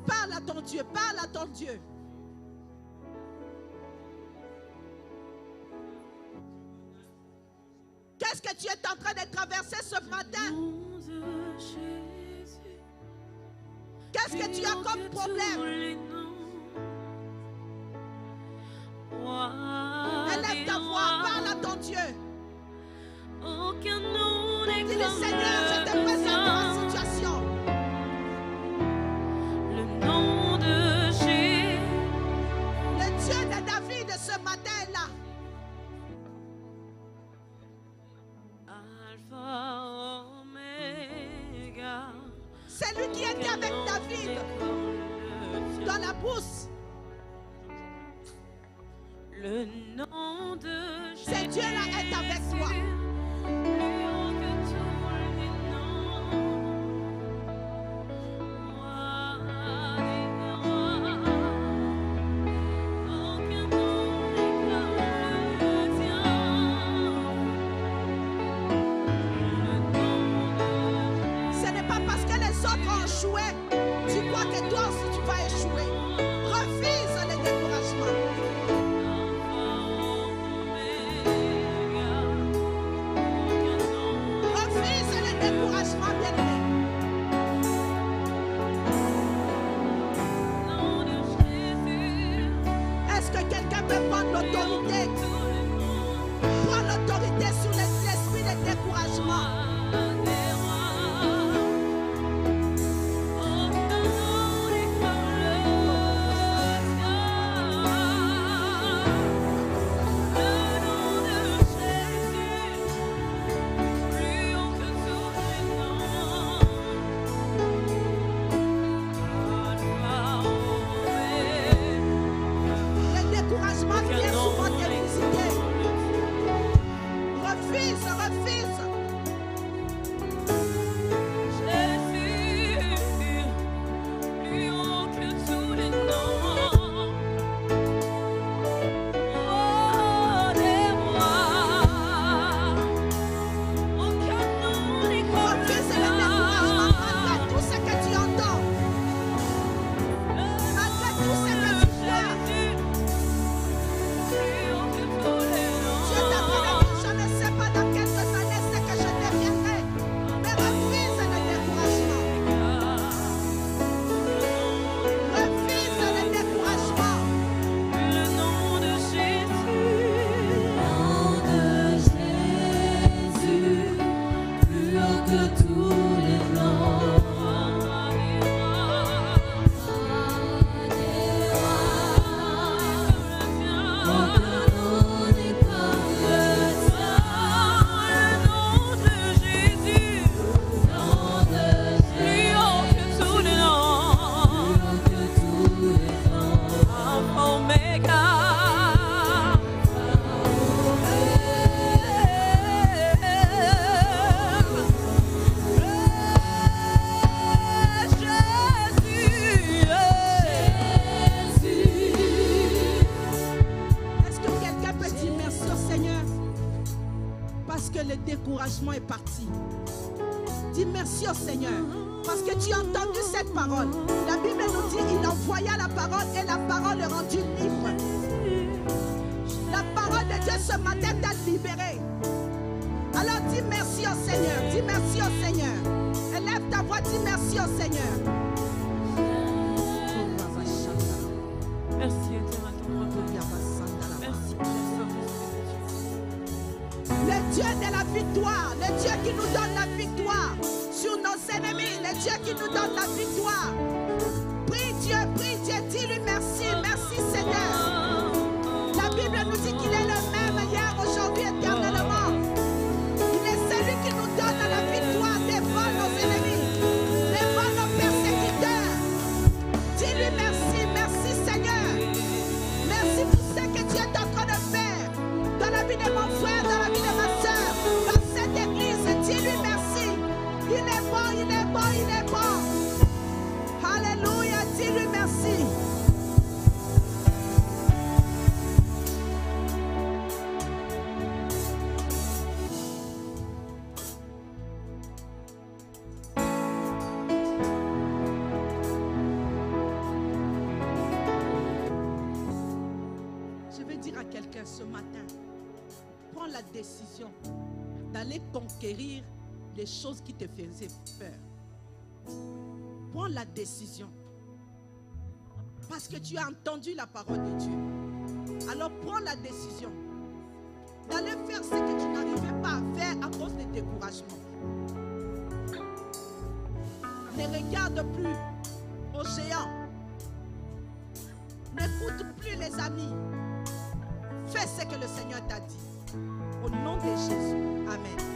Parle à ton Dieu, parle à ton Dieu. Qu'est-ce que tu es en train de traverser ce matin? Qu'est-ce que tu as comme problème? Élève ta voix, parle à ton Dieu. Dis-le, Seigneur, je te présente ma situation. Le Dieu de David ce matin est C'est lui qui était avec David dans la brousse.
Le nom de Jésus.
C'est Dieu-là est avec toi. Ce n'est pas parce que les autres ont échoué, tu crois que toi aussi tu vas échouer. Refuse le découragement. Refuse le découragement, bien-aimé. Est-ce que quelqu'un peut prendre l'autorité? Prends l'autorité sur l'esprit de découragement. Le découragement vient souvent te visiter. Refuse, refuse. Refuse le découragement malgré tout ce que tu entends. Malgré tout ce que tu vois. Je t'appelle, je ne sais pas dans quelques années ce que je deviendrai. Mais refuse le découragement. Refuse le découragement.
Le nom de Jésus.
Plus haut que tous les noms. Aucun nom n'est comme le tien.
Le nom de Jésus.
Nom de
Plus haut que tous les noms.
que tous les noms.
Alpha, Omega.
Est-ce que quelqu'un peut dire merci au Seigneur? Parce que le découragement est parti. Dis merci au Seigneur. Parce que tu as entendu cette parole. La Bible nous dit il envoya la parole et la parole est rendue libre. La parole de Dieu ce matin t'a libéré. Alors dis merci au Seigneur. Dis merci au Seigneur. Élève ta voix, dis merci au Seigneur.
Merci, éternel, ton Merci,
Le Dieu de la victoire, le Dieu qui nous donne la victoire sur nos ennemis, le Dieu qui nous donne la victoire. Prie Dieu, dis-lui merci, merci Seigneur. La Bible nous dit qu'il est le même hier, aujourd'hui, éternellement. Il est celui qui nous donne la victoire devant nos ennemis, devant nos persécuteurs. Dis-lui merci, merci Seigneur. Merci pour ce que tu es en train de faire dans la vie de mon frère, dans la vie de ma soeur, dans cette église. Dis-lui merci. Il est bon, il est bon, il est bon. Alléluia, dis-lui merci. Je vais dire à quelqu'un ce matin, prends la décision d'aller conquérir les choses qui te faisaient peur. Prends la décision. Parce que tu as entendu la parole de Dieu. Alors prends la décision d'aller faire ce que tu n'arrivais pas à faire à cause des découragements. Ne regarde plus aux géants. N'écoute plus les amis. Fais ce que le Seigneur t'a dit. Au nom de Jésus. Amen.